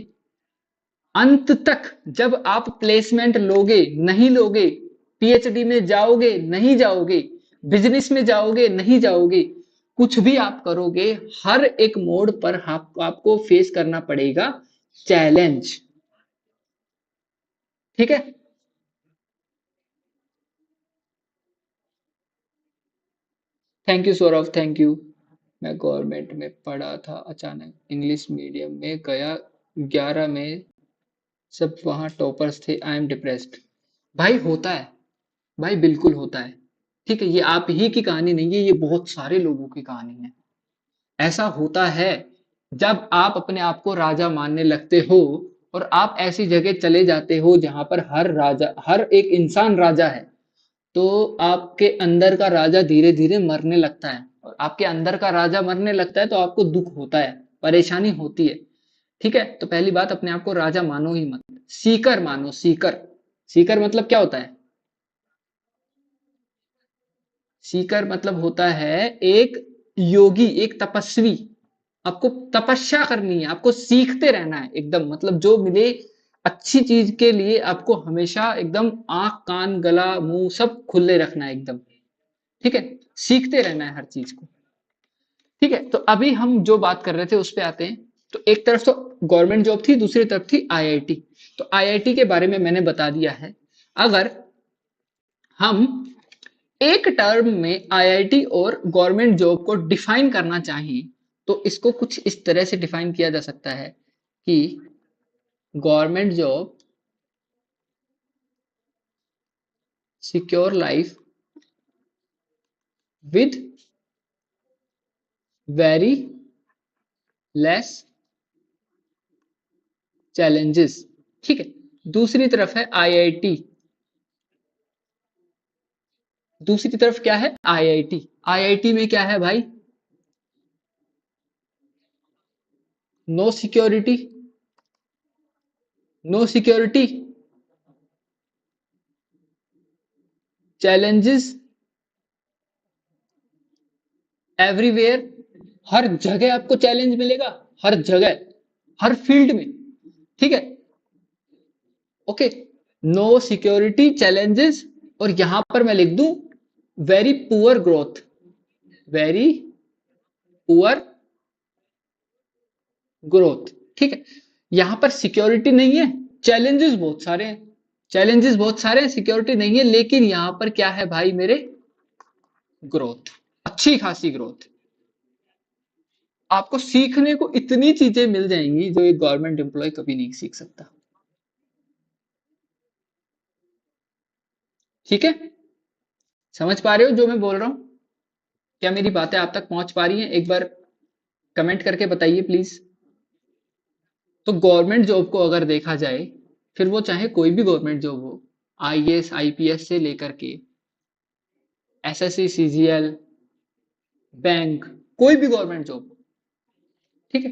अंत तक, जब आप प्लेसमेंट लोगे नहीं लोगे, पीएचडी में जाओगे नहीं जाओगे, बिजनेस में जाओगे नहीं जाओगे, कुछ भी आप करोगे, हर एक मोड पर आपको फेस करना पड़ेगा चैलेंज। ठीक है, thank you Saurabh, thank you. मैं गवर्नमेंट में पढ़ा था, अचानक इंग्लिश मीडियम में गया, 11 में सब वहां टॉपर्स थे, आई एम डिप्रेस्ड। भाई होता है, भाई बिल्कुल होता है। ठीक है, ये आप ही की कहानी नहीं है, ये बहुत सारे लोगों की कहानी है। ऐसा होता है जब आप अपने आप को राजा मानने लगते हो और आप ऐसी जगह चले जाते हो जहां पर हर एक इंसान राजा है, तो आपके अंदर का राजा धीरे धीरे मरने लगता है, और आपके अंदर का राजा मरने लगता है तो आपको दुख होता है, परेशानी होती है। ठीक है, तो पहली बात, अपने आप को राजा मानो ही मत, सीकर मानो, सीकर। सीकर मतलब क्या होता है? सीकर मतलब होता है एक योगी, एक तपस्वी। आपको तपस्या करनी है, आपको सीखते रहना है एकदम, मतलब जो मिले अच्छी चीज के लिए आपको हमेशा एकदम आंख कान गला मुंह सब खुले रखना है एकदम। ठीक है, सीखते रहना है हर चीज को। ठीक है, तो अभी हम जो बात कर रहे थे उस पे आते हैं। तो एक तरफ तो गवर्नमेंट जॉब थी, दूसरी तरफ थी आईआईटी। तो आईआईटी के बारे में मैंने बता दिया है। अगर हम एक टर्म में आईआईटी और गवर्नमेंट जॉब को डिफाइन करना चाहें, तो इसको कुछ इस तरह से डिफाइन किया जा सकता है कि government job secure life with very less challenges. ठीक है, दूसरी तरफ है आईआईटी, दूसरी तरफ क्या है? आईआईटी। आईआईटी में क्या है भाई? No security, no security, challenges everywhere. हर जगह आपको चैलेंज मिलेगा, हर जगह, हर फील्ड में। ठीक है, ओके, नो सिक्योरिटी चैलेंजेस, और यहां पर मैं लिख दूं very poor growth, very poor growth. ठीक है, यहां पर सिक्योरिटी नहीं है, चैलेंजेस बहुत सारे हैं, चैलेंजेस बहुत सारे हैं, सिक्योरिटी नहीं है, लेकिन यहां पर क्या है भाई मेरे? ग्रोथ, अच्छी खासी ग्रोथ। आपको सीखने को इतनी चीजें मिल जाएंगी जो एक गवर्नमेंट एम्प्लॉय कभी नहीं सीख सकता। ठीक है, समझ पा रहे हो जो मैं बोल रहा हूं? क्या मेरी बातें आप तक पहुंच पा रही हैं? एक बार कमेंट करके बताइए प्लीज। तो गवर्नमेंट जॉब को अगर देखा जाए, फिर वो चाहे कोई भी गवर्नमेंट जॉब हो, आईएएस आईपीएस से लेकर के एसएससी सीजीएल, बैंक, कोई भी गवर्नमेंट जॉब हो, ठीक है,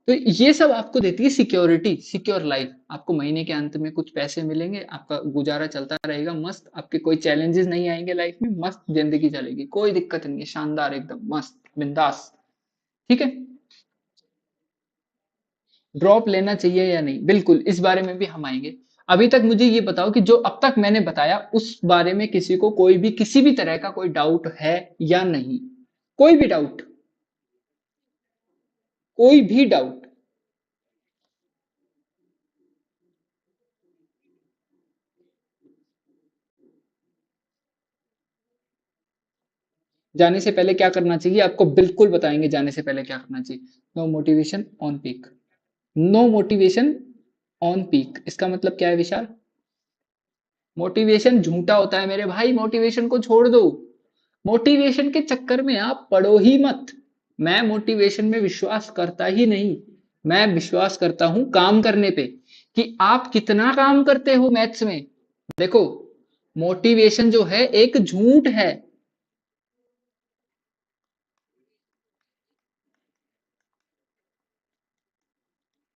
तो ये सब आपको देती है सिक्योरिटी, सिक्योर लाइफ। आपको महीने के अंत में कुछ पैसे मिलेंगे, आपका गुजारा चलता रहेगा मस्त, आपके कोई चैलेंजेस नहीं आएंगे लाइफ में, मस्त जिंदगी चलेगी, कोई दिक्कत नहीं है, शानदार एकदम मस्त बिंदास। ठीक है, ड्रॉप लेना चाहिए या नहीं, बिल्कुल इस बारे में भी हम आएंगे। अभी तक मुझे ये बताओ कि जो अब तक मैंने बताया उस बारे में किसी को कोई भी किसी भी तरह का कोई डाउट है या नहीं? कोई भी डाउट, कोई भी डाउट? जाने से पहले क्या करना चाहिए आपको, बिल्कुल बताएंगे जाने से पहले क्या करना चाहिए। No motivation on peak, no motivation on peak, इसका मतलब क्या है विशाल? मोटिवेशन झूठा होता है मेरे भाई, मोटिवेशन को छोड़ दो, मोटिवेशन के चक्कर में आप पढ़ो ही मत। मैं मोटिवेशन में विश्वास करता ही नहीं, मैं विश्वास करता हूं काम करने पे। कि आप कितना काम करते हो मैथ्स में। देखो, मोटिवेशन जो है एक झूठ है।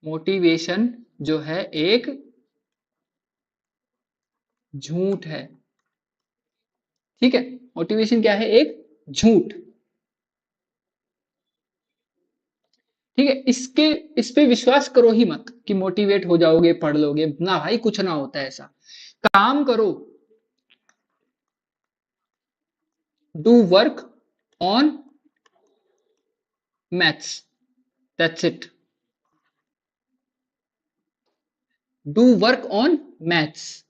मोटिवेशन जो है एक झूठ है। ठीक है, मोटिवेशन क्या है, एक झूठ। ठीक है, इसके इस पे विश्वास करो ही मत कि मोटिवेट हो जाओगे पढ़ लोगे ना भाई, कुछ ना होता है ऐसा। काम करो, do work on maths, that's it. Do work on maths.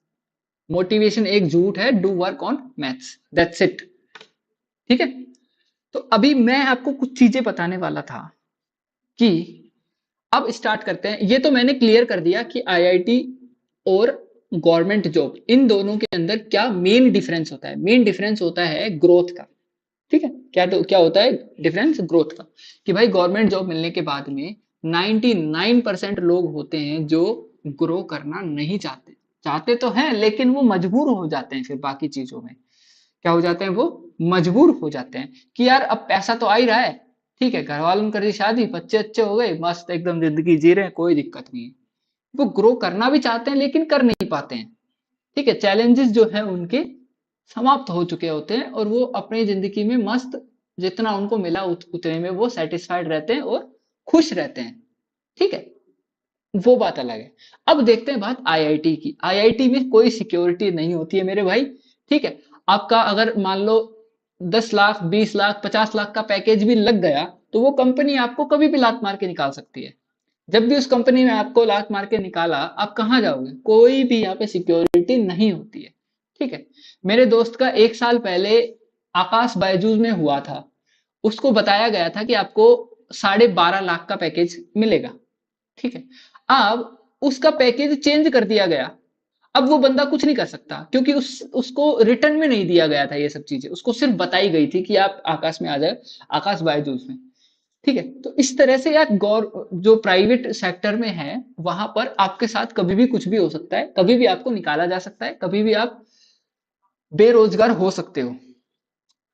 Motivation एक झूठ है, do work on maths, that's it. ठीक है, तो अभी मैं आपको कुछ चीजें बताने वाला था कि अब स्टार्ट करते हैं। ये तो मैंने क्लियर कर दिया कि आईआईटी और गवर्नमेंट जॉब, इन दोनों के अंदर क्या मेन डिफरेंस होता है। मेन डिफरेंस होता है ग्रोथ का। ठीक है, क्या होता है डिफरेंस, ग्रोथ का। कि भाई गवर्नमेंट जॉब मिलने के बाद में 99% लोग होते हैं जो ग्रो करना नहीं चाहते। चाहते तो हैं लेकिन वो मजबूर हो जाते हैं, फिर बाकी चीजों में क्या हो जाते हैं, वो मजबूर हो जाते हैं कि यार अब पैसा तो आ ही रहा है। ठीक है, घर वालों ने कर दी शादी, बच्चे अच्छे हो गए, मस्त एकदम जिंदगी जी रहे हैं, कोई दिक्कत नहीं है। वो ग्रो करना भी चाहते हैं लेकिन कर नहीं पाते हैं। ठीक है, चैलेंजेस जो है उनके समाप्त हो चुके होते हैं और वो अपनी जिंदगी में मस्त, जितना उनको मिला उतने में वो सेटिस्फाइड रहते हैं और खुश रहते हैं। ठीक है, वो बात अलग है। अब देखते हैं बात आईआईटी की। आईआईटी में कोई सिक्योरिटी नहीं होती है मेरे भाई। ठीक है, आपका अगर मान लो 10 लाख 20 लाख 50 लाख का पैकेज भी लग गया तो वो कंपनी आपको कभी भी लात मार के निकाल सकती है। जब भी उस कंपनी में आपको लात मार के निकाला, आप कहाँ जाओगे, कोई भी यहाँ पे सिक्योरिटी नहीं होती है। ठीक है, मेरे दोस्त का 1 साल पहले आकाश बायजूस में हुआ था। उसको बताया गया था कि आपको 12.5 लाख का पैकेज मिलेगा। ठीक है, अब उसका पैकेज चेंज कर दिया गया। अब वो बंदा कुछ नहीं कर सकता क्योंकि उसको रिटर्न में नहीं दिया गया था ये सब चीजें, उसको सिर्फ बताई गई थी कि आप आकाश में आ जाए, आकाश बायजूस में। ठीक है, तो इस तरह से यार गौर जो प्राइवेट सेक्टर में है वहां पर आपके साथ कभी भी कुछ भी हो सकता है, कभी भी आपको निकाला जा सकता है, कभी भी आप बेरोजगार हो सकते हो।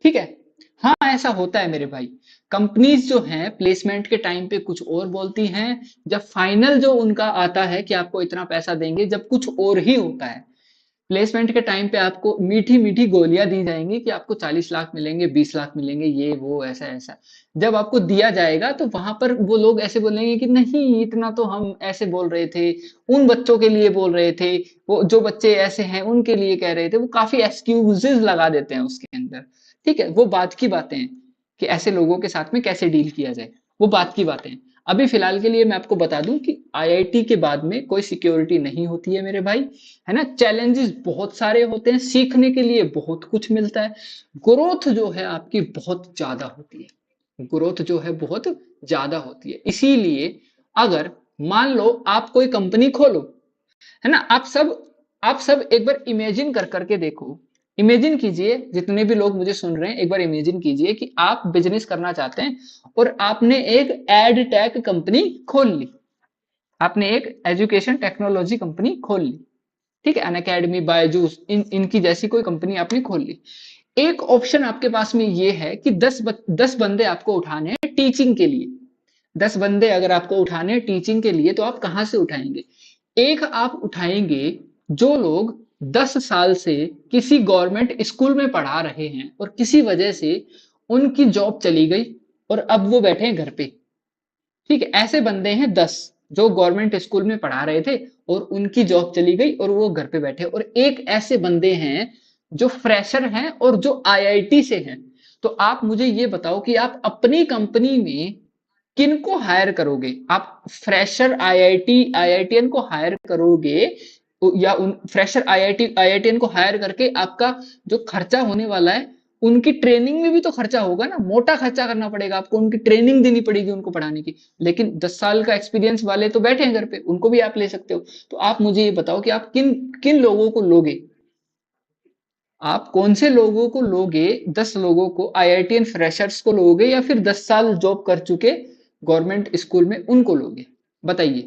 ठीक है, हाँ ऐसा होता है मेरे भाई। कंपनीज जो हैं प्लेसमेंट के टाइम पे कुछ और बोलती हैं, जब फाइनल जो उनका आता है कि आपको इतना पैसा देंगे, जब कुछ और ही होता है। प्लेसमेंट के टाइम पे आपको मीठी मीठी गोलियां दी जाएंगी कि आपको 40 लाख मिलेंगे, 20 लाख मिलेंगे, ये वो ऐसा ऐसा। जब आपको दिया जाएगा तो वहां पर वो लोग ऐसे बोलेंगे कि नहीं इतना तो हम ऐसे बोल रहे थे, उन बच्चों के लिए बोल रहे थे, वो जो बच्चे ऐसे हैं उनके लिए कह रहे थे, वो काफी एक्सक्यूजेस लगा देते हैं उसके अंदर। ठीक है, वो बात की बातें हैं कि ऐसे लोगों के साथ में कैसे डील किया जाए, वो बात की बातें हैं। अभी फिलहाल के लिए मैं आपको बता दूं कि आईआईटी के बाद में कोई सिक्योरिटी नहीं होती है मेरे भाई। है ना, चैलेंजेस बहुत सारे होते हैं, सीखने के लिए बहुत कुछ मिलता है। ग्रोथ जो है आपकी बहुत ज्यादा होती है, ग्रोथ जो है बहुत ज्यादा होती है। इसीलिए अगर मान लो आप कोई कंपनी खोलो, है ना, आप सब एक बार इमेजिन कर करके देखो। इमेजिन कीजिए, जितने भी लोग मुझे सुन रहे हैं एक बार इमेजिन कीजिए कि आप बिजनेस करना चाहते हैं और आपने एक एड टेक कंपनी खोल ली। आपने एक एजुकेशन टेक्नोलॉजी कंपनी खोल ली। ठीक है, अन अकेडमी, बायजूस, इनकी जैसी कोई कंपनी आपने खोल ली। एक ऑप्शन आपके पास में ये है कि 10 बंदे आपको उठाने हैं टीचिंग के लिए। 10 बंदे अगर आपको उठाने हैं टीचिंग के लिए तो आप कहां से उठाएंगे। एक आप उठाएंगे जो लोग 10 साल से किसी गवर्नमेंट स्कूल में पढ़ा रहे हैं और किसी वजह से उनकी जॉब चली गई और अब वो बैठे हैं घर पे। ठीक है, ऐसे बंदे हैं 10 जो गवर्नमेंट स्कूल में पढ़ा रहे थे और उनकी जॉब चली गई और वो घर पे बैठे। और एक ऐसे बंदे हैं जो फ्रेशर हैं और जो आईआईटी से हैं। तो आप मुझे ये बताओ कि आप अपनी कंपनी में किनको हायर करोगे। आप फ्रेशर आईआईटीएन को हायर करोगे या उन फ्रेशर आईआईटीएन को हायर करके आपका जो खर्चा होने वाला है, उनकी ट्रेनिंग में भी तो खर्चा होगा ना, मोटा खर्चा करना पड़ेगा आपको, उनकी ट्रेनिंग देनी पड़ेगी उनको पढ़ाने की। लेकिन 10 साल का एक्सपीरियंस वाले तो बैठे हैं घर पे, उनको भी आप ले सकते हो। तो आप मुझे ये बताओ कि आप किन किन लोगों को लोगे, आप कौन से लोगों को लोगे। 10 लोगों को, आईआईटीएन फ्रेशर्स को लोगे या फिर 10 साल जॉब कर चुके गवर्नमेंट स्कूल में उनको लोगे, बताइए।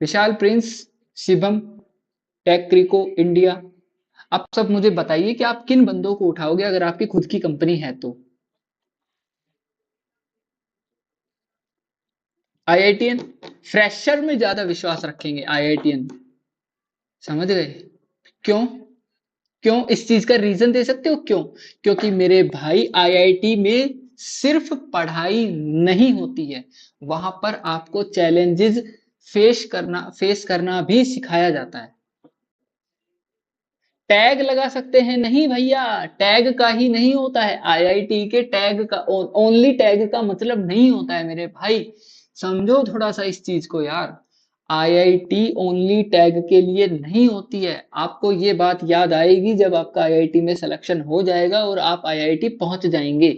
विशाल, प्रिंस, शिवम, टेक्रिको इंडिया। आप सब मुझे बताइए कि आप किन बंदों को उठाओगे अगर आपकी खुद की कंपनी है तो। आईआईटीएन, फ्रेशर में ज्यादा विश्वास रखेंगे आईआईटीएन। समझ गए? क्यों? क्यों? इस चीज का रीजन दे सकते हो क्यों? क्योंकि मेरे भाई आईआईटी में सिर्फ पढ़ाई नहीं होती है, वहां पर आपको चैलेंजेस फेस करना भी सिखाया जाता है। टैग लगा सकते हैं? नहीं भैया, टैग का ही नहीं होता है आईआईटी के टैग का, ओनली टैग का मतलब नहीं होता है मेरे भाई। समझो थोड़ा सा इस चीज को यार। आईआईटी ओनली टैग के लिए नहीं होती है। आपको ये बात याद आएगी जब आपका आईआईटी में सिलेक्शन हो जाएगा और आप आईआईटी पहुंच जाएंगे।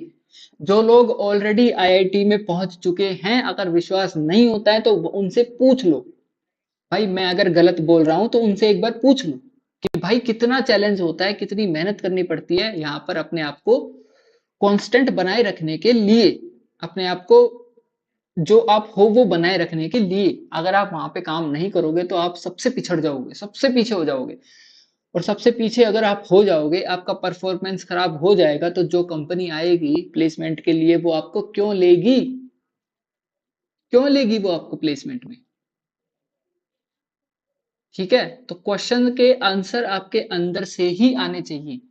जो लोग ऑलरेडी आईआईटी में पहुंच चुके हैं, अगर विश्वास नहीं होता है तो उनसे पूछ लो। भाई मैं अगर गलत बोल रहा हूं तो उनसे एक बार पूछ लो कि भाई कितना चैलेंज होता है, कितनी मेहनत करनी पड़ती है यहाँ पर अपने आप को कांस्टेंट बनाए रखने के लिए, अपने आप को जो आप हो वो बनाए रखने के लिए। अगर आप वहां पे काम नहीं करोगे तो आप सबसे पिछड़ जाओगे, सबसे पीछे हो जाओगे। और सबसे पीछे अगर आप हो जाओगे, आपका परफॉर्मेंस खराब हो जाएगा, तो जो कंपनी आएगी प्लेसमेंट के लिए वो आपको क्यों लेगी? क्यों लेगी वो आपको प्लेसमेंट में? ठीक है, तो क्वेश्चन के आंसर आपके अंदर से ही आने चाहिए,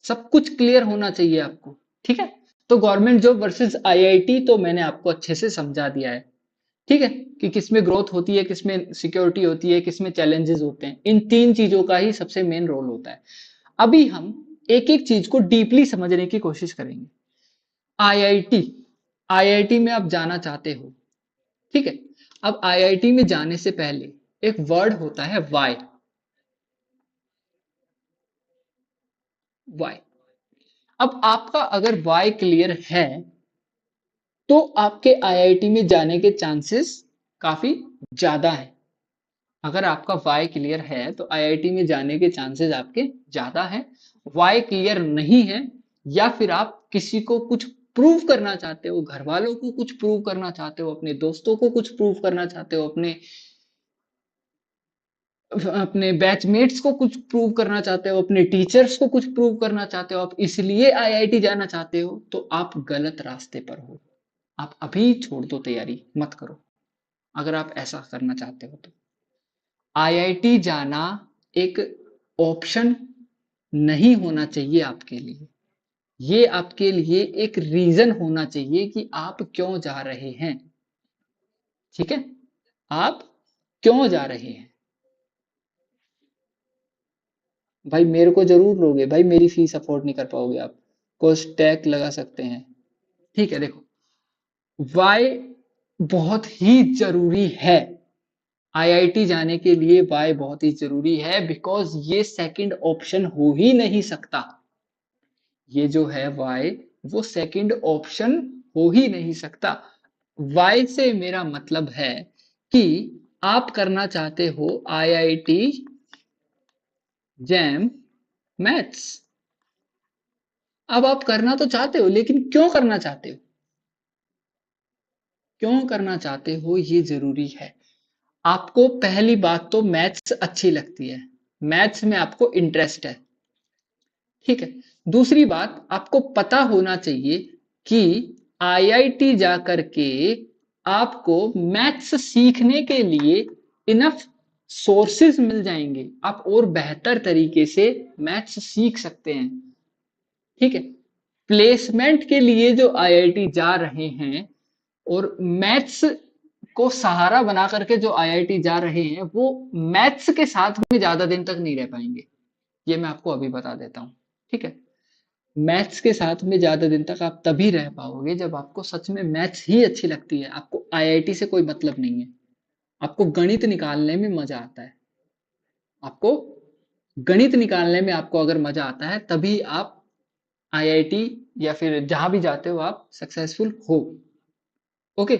सब कुछ क्लियर होना चाहिए आपको। ठीक है, तो गवर्नमेंट जॉब वर्सेस आईआईटी तो मैंने आपको अच्छे से समझा दिया है। ठीक है, कि किसमें ग्रोथ होती है, किसमें सिक्योरिटी होती है, किसमें चैलेंजेस होते हैं। इन तीन चीजों का ही सबसे मेन रोल होता है। अभी हम एक एक चीज को डीपली समझने की कोशिश करेंगे। आईआईटी, आईआईटी में आप जाना चाहते हो, ठीक है। अब आईआईटी में जाने से पहले एक वर्ड होता है वाई। वाई, अब आपका अगर वाई क्लियर है तो आपके आईआईटी में जाने के चांसेस काफी ज्यादा है। अगर आपका वाई क्लियर है तो आईआईटी में जाने के चांसेस आपके ज्यादा है। वाई क्लियर नहीं है, या फिर आप किसी को कुछ प्रूव करना चाहते हो, घर वालों को कुछ प्रूव करना चाहते हो, अपने दोस्तों को कुछ प्रूव करना चाहते हो, अपने अपने बैचमेट्स को कुछ प्रूव करना चाहते हो, अपने टीचर्स को कुछ प्रूव करना चाहते हो, आप इसलिए आईआईटी जाना चाहते हो, तो आप गलत रास्ते पर हो। आप अभी छोड़ दो, तैयारी मत करो अगर आप ऐसा करना चाहते हो तो। आईआईटी जाना एक ऑप्शन नहीं होना चाहिए आपके लिए, ये आपके लिए एक रीजन होना चाहिए कि आप क्यों जा रहे हैं। ठीक है, आप क्यों जा रहे हैं? भाई मेरे को जरूर लोगे भाई, मेरी फीस अफोर्ड नहीं कर पाओगे आप, कोस्ट टैग लगा सकते हैं। ठीक है, देखो, वाई बहुत ही जरूरी है। आईआईटी जाने के लिए वाई बहुत ही जरूरी है, बिकॉज ये सेकंड ऑप्शन हो ही नहीं सकता। ये जो है वाई, वो सेकंड ऑप्शन हो ही नहीं सकता। वाई से मेरा मतलब है कि आप करना चाहते हो आईआईटी जैम मैथ्स। अब आप करना तो चाहते हो, लेकिन क्यों करना चाहते हो? क्यों करना चाहते हो ये जरूरी है। आपको पहली बात तो मैथ्स अच्छी लगती है, मैथ्स में आपको इंटरेस्ट है। ठीक है, दूसरी बात आपको पता होना चाहिए कि आईआईटी जा करके आपको मैथ्स सीखने के लिए इनफ सोर्सेज मिल जाएंगे, आप और बेहतर तरीके से मैथ्स सीख सकते हैं। ठीक है, प्लेसमेंट के लिए जो आईआईटी जा रहे हैं और मैथ्स को सहारा बना करके जो आईआईटी जा रहे हैं, वो मैथ्स के साथ में ज्यादा दिन तक नहीं रह पाएंगे, ये मैं आपको अभी बता देता हूँ। ठीक है, मैथ्स के साथ में ज्यादा दिन तक आप तभी रह पाओगे जब आपको सच में मैथ्स ही अच्छी लगती है, आपको आईआईटी से कोई मतलब नहीं है, आपको गणित निकालने में मजा आता है। आपको गणित निकालने में आपको अगर मजा आता है तभी आप आईआईटी या फिर जहां भी जाते हो आप सक्सेसफुल हो। ओके,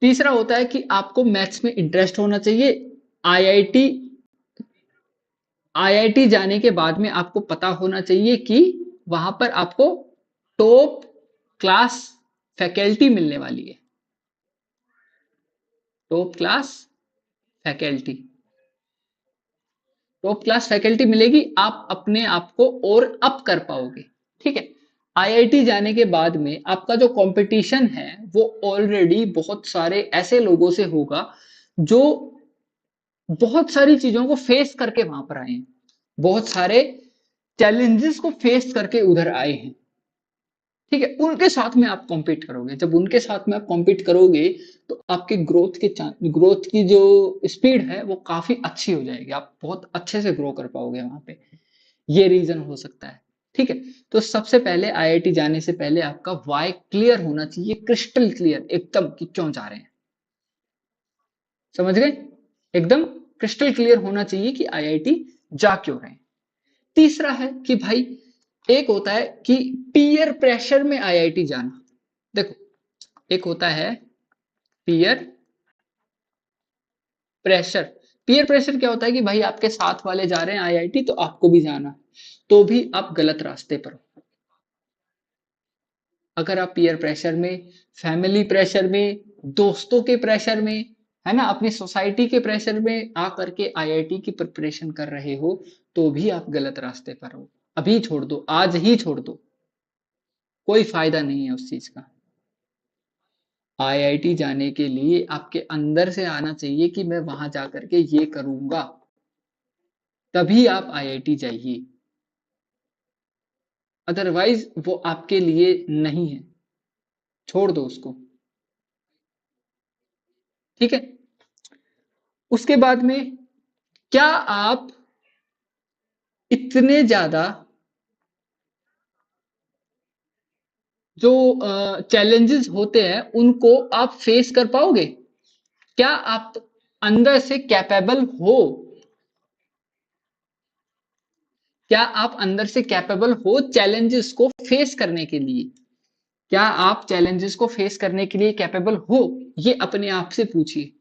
तीसरा होता है कि आपको मैथ्स में इंटरेस्ट होना चाहिए। आईआईटी आईआईटी जाने के बाद में आपको पता होना चाहिए कि वहां पर आपको टॉप क्लास फैकल्टी मिलने वाली है, top class faculty, top class faculty मिलेगी, आप अपने आप को और अप कर पाओगे। ठीक है, आईआईटी जाने के बाद में आपका जो कंपटीशन है वो ऑलरेडी बहुत सारे ऐसे लोगों से होगा जो बहुत सारी चीजों को फेस करके वहां पर आए हैं, बहुत सारे चैलेंजेस को फेस करके उधर आए हैं। ठीक है, उनके साथ में आप कॉम्पीट करोगे, जब उनके साथ में आप कॉम्पीट करोगे तो आपके ग्रोथ की जो स्पीड है वो काफी अच्छी हो जाएगी, आप बहुत अच्छे से ग्रो कर पाओगे वहां पे। ये रीजन हो सकता है। ठीक है, तो सबसे पहले आईआईटी जाने से पहले आपका वाई क्लियर होना चाहिए, क्रिस्टल क्लियर एकदम कि क्यों जा रहे हैं। समझ गए, एकदम क्रिस्टल क्लियर होना चाहिए कि आईआईटी जा क्यों रहे हैं। तीसरा है कि भाई एक होता है कि पीयर प्रेशर में आईआईटी जाना। देखो, एक होता है पीयर प्रेशर। पीयर प्रेशर क्या होता है कि भाई आपके साथ वाले जा रहे हैं आईआईटी तो आपको भी जाना, तो भी आप गलत रास्ते पर हो। अगर आप पीयर प्रेशर में, फैमिली प्रेशर में, दोस्तों के प्रेशर में, है ना, अपनी सोसाइटी के प्रेशर में आकर के आईआईटी की प्रिपरेशन कर रहे हो तो भी आप गलत रास्ते पर हो। अभी छोड़ दो, आज ही छोड़ दो, कोई फायदा नहीं है उस चीज का। आईआईटी जाने के लिए आपके अंदर से आना चाहिए कि मैं वहां जाकर के ये करूंगा, तभी आप आईआईटी जाइए, अदरवाइज वो आपके लिए नहीं है, छोड़ दो उसको। ठीक है, उसके बाद में क्या आप इतने ज्यादा जो चैलेंजेस होते हैं उनको आप फेस कर पाओगे? क्या आप अंदर से कैपेबल हो? क्या आप अंदर से कैपेबल हो चैलेंजेस को फेस करने के लिए? क्या आप चैलेंजेस को फेस करने के लिए कैपेबल हो? ये अपने आप से पूछिए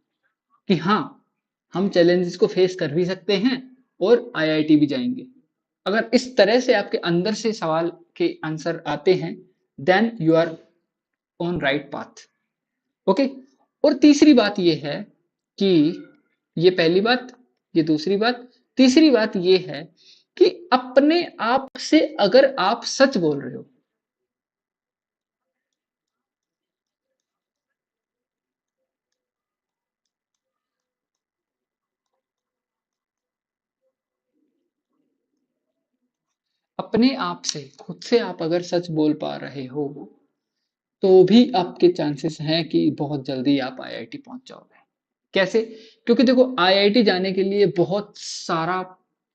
कि हाँ, हम चैलेंजेस को फेस कर भी सकते हैं और आईआईटी भी जाएंगे। अगर इस तरह से आपके अंदर से सवाल के आंसर आते हैं, then you are on right path. Okay, और तीसरी बात ये है कि ये पहली बात, ये दूसरी बात, तीसरी बात ये है कि अपने आप से अगर आप सच बोल रहे हो, अपने आप से, खुद से आप अगर सच बोल पा रहे हो तो भी आपके चांसेस हैं कि बहुत जल्दी आप आईआईटी पहुंच जाओगे। कैसे? क्योंकि देखो, आईआईटी जाने के लिए बहुत सारा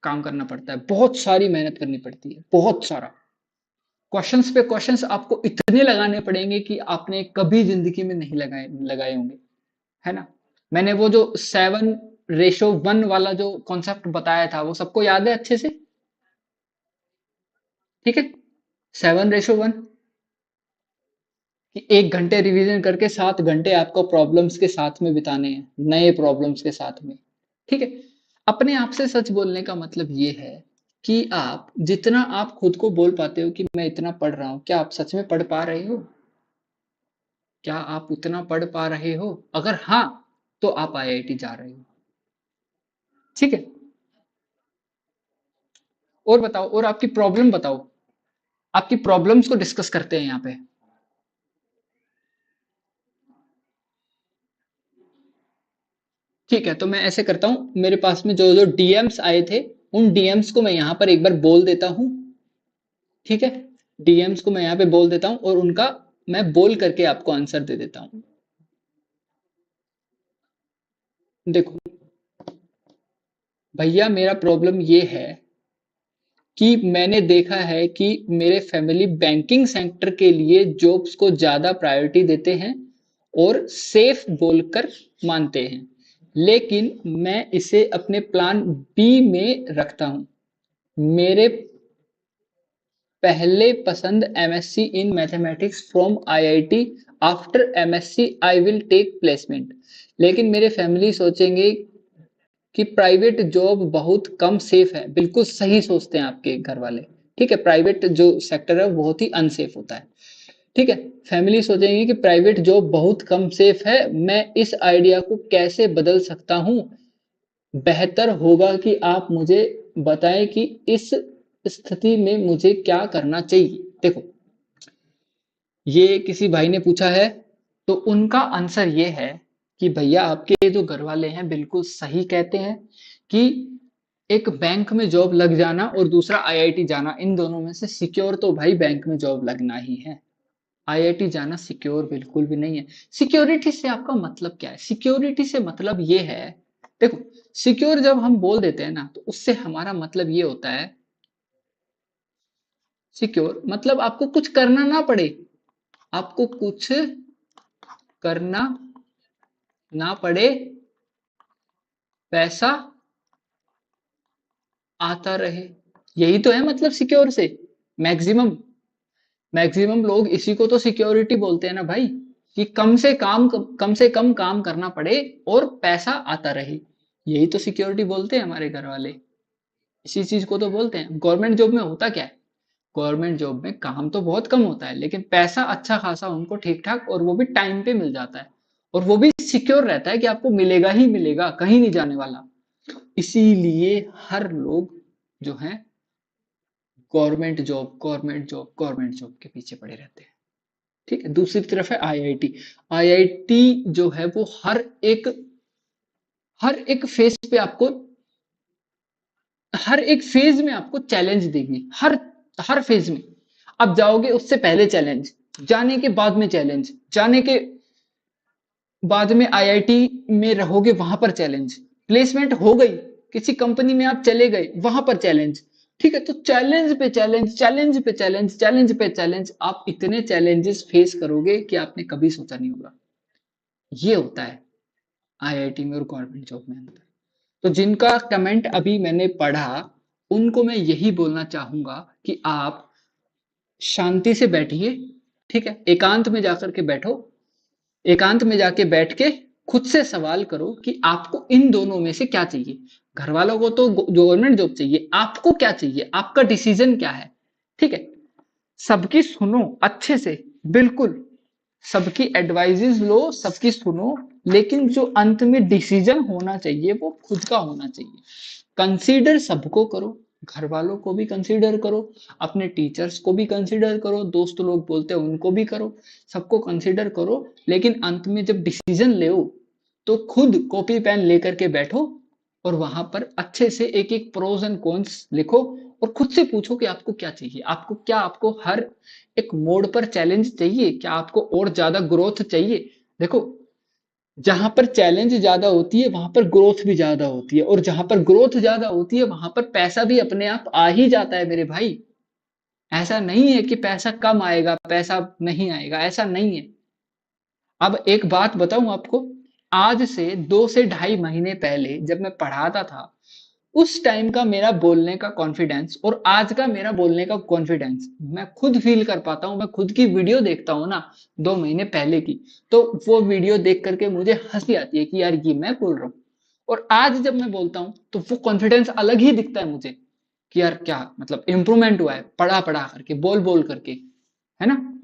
काम करना पड़ता है, बहुत सारी मेहनत करनी पड़ती है, बहुत सारा क्वेश्चंस पे क्वेश्चंस आपको इतने लगाने पड़ेंगे कि आपने कभी जिंदगी में नहीं लगाए लगाए होंगे, है ना। मैंने वो जो 7:1 वाला जो कॉन्सेप्ट बताया था वो सबको याद है अच्छे से? ठीक है, 7:1 कि 1 घंटे रिवीजन करके 7 घंटे आपको प्रॉब्लम्स के साथ में बिताने हैं, नए प्रॉब्लम्स के साथ में। ठीक है, अपने आप से सच बोलने का मतलब ये है कि आप जितना आप खुद को बोल पाते हो कि मैं इतना पढ़ रहा हूं, क्या आप सच में पढ़ पा रहे हो? क्या आप उतना पढ़ पा रहे हो? अगर हाँ, तो आप आईआईटी जा रहे हो। ठीक है, और बताओ, और आपकी प्रॉब्लम बताओ, आपकी प्रॉब्लम्स को डिस्कस करते हैं यहाँ पे। ठीक है, तो मैं ऐसे करता हूँ, मेरे पास में जो जो डीएम्स आए थे उन डीएम्स को मैं यहाँ पर एक बार बोल देता हूँ। ठीक है, डीएम्स को मैं यहाँ पे बोल देता हूँ और उनका मैं बोल करके आपको आंसर दे देता हूँ। देखो भैया, मेरा प्रॉब्लम ये है कि मैंने देखा है कि मेरे फैमिली बैंकिंग सेक्टर के लिए जॉब्स को ज्यादा प्रायोरिटी देते हैं और सेफ बोलकर मानते हैं, लेकिन मैं इसे अपने प्लान बी में रखता हूँ। मेरे पहले पसंद MSc in mathematics from IIT, after MSc I will take placement, लेकिन मेरे फैमिली सोचेंगे कि प्राइवेट जॉब बहुत कम सेफ है। बिल्कुल सही सोचते हैं आपके घर वाले। ठीक है, प्राइवेट जो सेक्टर है वो बहुत ही अनसेफ होता है। ठीक है, फैमिली सोचेंगे कि प्राइवेट जॉब बहुत कम सेफ है, मैं इस आइडिया को कैसे बदल सकता हूँ। बेहतर होगा कि आप मुझे बताएं कि इस स्थिति में मुझे क्या करना चाहिए। देखो, ये किसी भाई ने पूछा है, तो उनका आंसर ये है कि भैया आपके जो घर वाले हैं बिल्कुल सही कहते हैं कि एक बैंक में जॉब लग जाना और दूसरा आईआईटी जाना, इन दोनों में से सिक्योर तो भाई बैंक में जॉब लगना ही है। आईआईटी जाना सिक्योर बिल्कुल भी नहीं है। सिक्योरिटी से आपका मतलब क्या है? सिक्योरिटी से मतलब ये है, देखो, सिक्योर जब हम बोल देते हैं ना, तो उससे हमारा मतलब ये होता है, सिक्योर मतलब आपको कुछ करना ना पड़े, आपको कुछ करना ना पड़े, पैसा आता रहे, यही तो है मतलब सिक्योर से। मैक्सिमम मैक्सिमम लोग इसी को तो सिक्योरिटी बोलते हैं ना भाई, कि कम से कम काम करना पड़े और पैसा आता रहे, यही तो सिक्योरिटी बोलते हैं हमारे घर वाले। इसी चीज को तो बोलते हैं। गवर्नमेंट जॉब में होता क्या है? गवर्नमेंट जॉब में काम तो बहुत कम होता है, लेकिन पैसा अच्छा खासा उनको ठीक ठाक, और वो भी टाइम पे मिल जाता है, और वो भी सिक्योर रहता है कि आपको मिलेगा ही मिलेगा, कहीं नहीं जाने वाला। इसीलिए हर लोग जो है गवर्नमेंट जॉब के पीछे पड़े रहते हैं। ठीक है, दूसरी तरफ है आईआईटी। आईआईटी जो है वो हर एक फेज पे आपको, हर एक फेज में आपको चैलेंज देगी, हर हर फेज में। आप जाओगे उससे पहले चैलेंज, जाने के बाद में चैलेंज, जाने के बाद में आईआईटी में रहोगे वहां पर चैलेंज, प्लेसमेंट हो गई, किसी कंपनी में आप चले गए वहां पर चैलेंज। ठीक है, तो चैलेंज पे चैलेंज, चैलेंज पे चैलेंज, चैलेंज पे चैलेंज, आप इतने चैलेंजेस फेस करोगे कि आपने कभी सोचा नहीं होगा। ये होता है आईआईटी में और गवर्नमेंट जॉब में अंतर। तो जिनका कमेंट अभी मैंने पढ़ा, उनको मैं यही बोलना चाहूंगा कि आप शांति से बैठिए। ठीक है, एकांत में जाकर के बैठो, एकांत में जाके बैठ के खुद से सवाल करो कि आपको इन दोनों में से क्या चाहिए। घर वालों को तो गवर्नमेंट जॉब चाहिए, आपको क्या चाहिए, आपका डिसीजन क्या है? ठीक है, सबकी सुनो अच्छे से, बिल्कुल सबकी एडवाइजेस लो, सबकी सुनो, लेकिन जो अंत में डिसीजन होना चाहिए वो खुद का होना चाहिए। कंसीडर सबको करो, घर वालों को भी कंसीडर करो, अपने टीचर्स को भी कंसीडर करो, दोस्त लोग बोलते हैं उनको भी करो, सबको कंसीडर करो, लेकिन अंत में जब डिसीजन ले तो खुद कॉपी पेन लेकर के बैठो और वहां पर अच्छे से एक एक प्रोज एंड कॉन्स लिखो, और खुद से पूछो कि आपको क्या चाहिए, आपको हर एक मोड़ पर चैलेंज चाहिए, क्या आपको और ज्यादा ग्रोथ चाहिए? देखो, जहां पर चैलेंज ज्यादा होती है वहां पर ग्रोथ भी ज्यादा होती है, और जहां पर ग्रोथ ज्यादा होती है वहां पर पैसा भी अपने आप आ ही जाता है मेरे भाई। ऐसा नहीं है कि पैसा कम आएगा, पैसा नहीं आएगा, ऐसा नहीं है। अब एक बात बताऊं आपको, आज से 2 से ढाई महीने पहले जब मैं पढ़ाता था, उस टाइम का मेरा बोलने का कॉन्फिडेंस और आज का मेरा बोलने का कॉन्फिडेंस मैं खुद फील कर पाता हूं। मैं खुद की वीडियो देखता हूं ना, 2 महीने पहले की, तो वो वीडियो देख करके मुझे हंसी आती है कि यार ये मैं बोल रहा हूँ, और आज जब मैं बोलता हूँ तो वो कॉन्फिडेंस अलग ही दिखता है मुझे, कि यार क्या मतलब इंप्रूवमेंट हुआ है, पढ़ा पढ़ा करके, बोल बोल करके, है ना?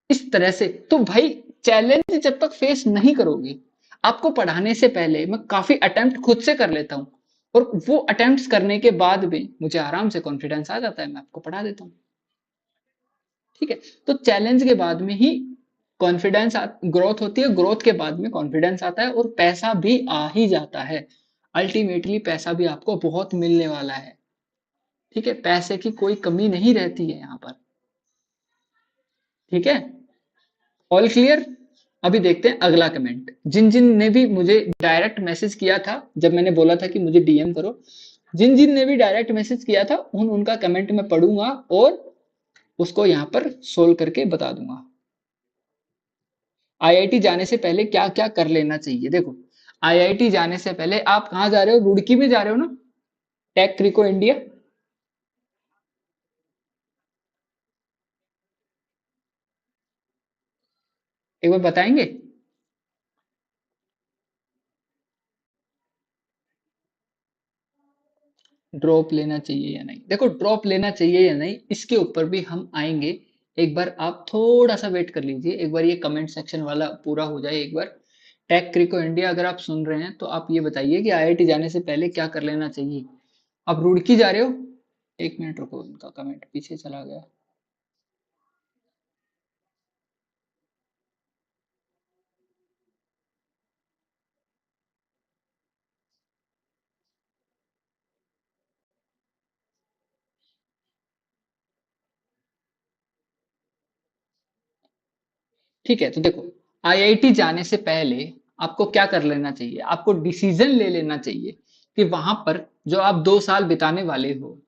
इस तरह से तो भाई, चैलेंज जब तक फेस नहीं करोगे, आपको पढ़ाने से पहले मैं काफी अटेम्प्ट खुद से कर लेता हूँ, और वो अटेम्प्ट्स करने के बाद भी मुझे आराम से कॉन्फिडेंस आ जाता है, मैं आपको पढ़ा देता हूँ। ठीक है, तो चैलेंज के बाद में ही कॉन्फिडेंस ग्रोथ होती है, ग्रोथ के बाद में कॉन्फिडेंस आता है, और पैसा भी आ ही जाता है। अल्टीमेटली पैसा भी आपको बहुत मिलने वाला है। ठीक है, पैसे की कोई कमी नहीं रहती है यहाँ पर। ठीक है, ऑल क्लियर? अभी देखते हैं अगला कमेंट। जिन जिन ने भी मुझे डायरेक्ट मैसेज किया था, जब मैंने बोला था कि मुझे डीएम करो, जिन जिन ने भी डायरेक्ट मैसेज किया था उनका कमेंट मैं पढ़ूंगा और उसको यहाँ पर सोल्व करके बता दूंगा। आईआईटी जाने से पहले क्या क्या कर लेना चाहिए? देखो, आईआईटी जाने से पहले आप कहाँ जा रहे हो? रुड़की में जा रहे हो ना? टेक क्रिको इंडिया। एक बार बताएंगे? ड्रॉप लेना चाहिए या नहीं? देखो, ड्रॉप लेना चाहिए या नहीं इसके ऊपर भी हम आएंगे। एक बार आप थोड़ा सा वेट कर लीजिए, एक बार ये कमेंट सेक्शन वाला पूरा हो जाए एक बार। टेक क्रिको इंडिया अगर आप सुन रहे हैं तो आप ये बताइए कि आईआईटी जाने से पहले क्या कर लेना चाहिए। आप रुड़की जा रहे हो? एक मिनट रुको, इनका कमेंट पीछे चला गया। ठीक है, तो देखो, आईआईटी जाने से पहले आपको क्या कर लेना चाहिए, आपको डिसीजन ले लेना चाहिए कि वहां पर जो आप 2 साल बिताने वाले हो,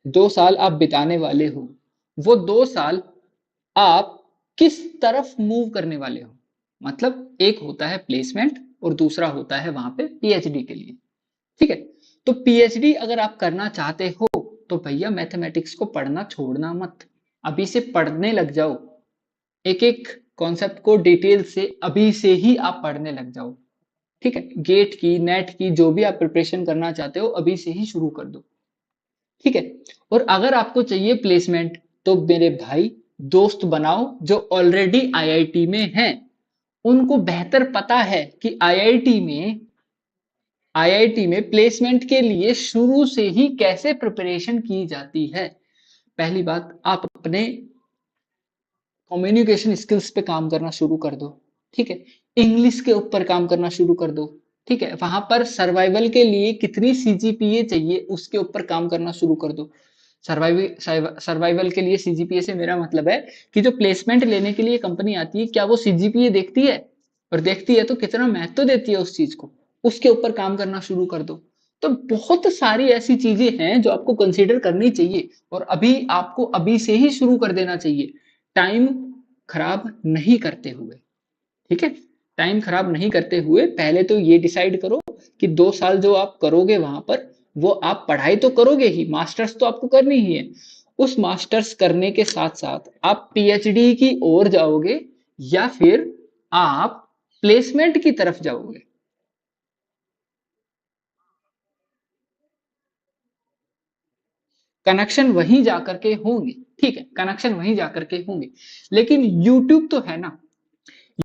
2 साल आप बिताने वाले हो, वो 2 साल आप किस तरफ मूव करने वाले हो। मतलब एक होता है प्लेसमेंट और दूसरा होता है वहां पे पीएचडी के लिए। ठीक है, तो पीएचडी अगर आप करना चाहते हो तो भैया मैथमेटिक्स को पढ़ना छोड़ना मत, अभी से पढ़ने लग जाओ। एक एक कॉन्सेप्ट को डिटेल से अभी से ही आप पढ़ने लग जाओ। ठीक है, गेट की, नेट की, जो भी आप प्रिपरेशन करना चाहते हो अभी से ही शुरू कर दो। ठीक है, और अगर आपको चाहिए प्लेसमेंट तो मेरे भाई दोस्त बनाओ जो ऑलरेडी आईआईटी में हैं। उनको बेहतर पता है कि आईआईटी में प्लेसमेंट के लिए शुरू से ही कैसे प्रिपरेशन की जाती है। पहली बात, आप अपने कम्युनिकेशन स्किल्स पे काम करना शुरू कर दो। ठीक है, इंग्लिश के ऊपर काम करना शुरू कर दो। ठीक है, वहां पर सर्वाइवल के लिए कितनी सीजीपीए चाहिए उसके ऊपर काम करना शुरू कर दो। सर्वाइवल के लिए सीजीपीए से मेरा मतलब है कि जो प्लेसमेंट लेने के लिए कंपनी आती है क्या वो सीजीपीए देखती है, और देखती है तो कितना महत्व देती है उस चीज को, उसके ऊपर काम करना शुरू कर दो। तो बहुत सारी ऐसी चीजें हैं जो आपको कंसीडर करनी चाहिए और अभी आपको अभी से ही शुरू कर देना चाहिए, टाइम खराब नहीं करते हुए। ठीक है, टाइम खराब नहीं करते हुए पहले तो ये डिसाइड करो कि 2 साल जो आप करोगे वहां पर, वो आप पढ़ाई तो करोगे ही, मास्टर्स तो आपको करनी ही है। उस मास्टर्स करने के साथ साथ आप पीएचडी की ओर जाओगे या फिर आप प्लेसमेंट की तरफ जाओगे। कनेक्शन वहीं जाकर के होंगे। ठीक है, कनेक्शन वहीं जाकर के होंगे, लेकिन यूट्यूब तो है ना।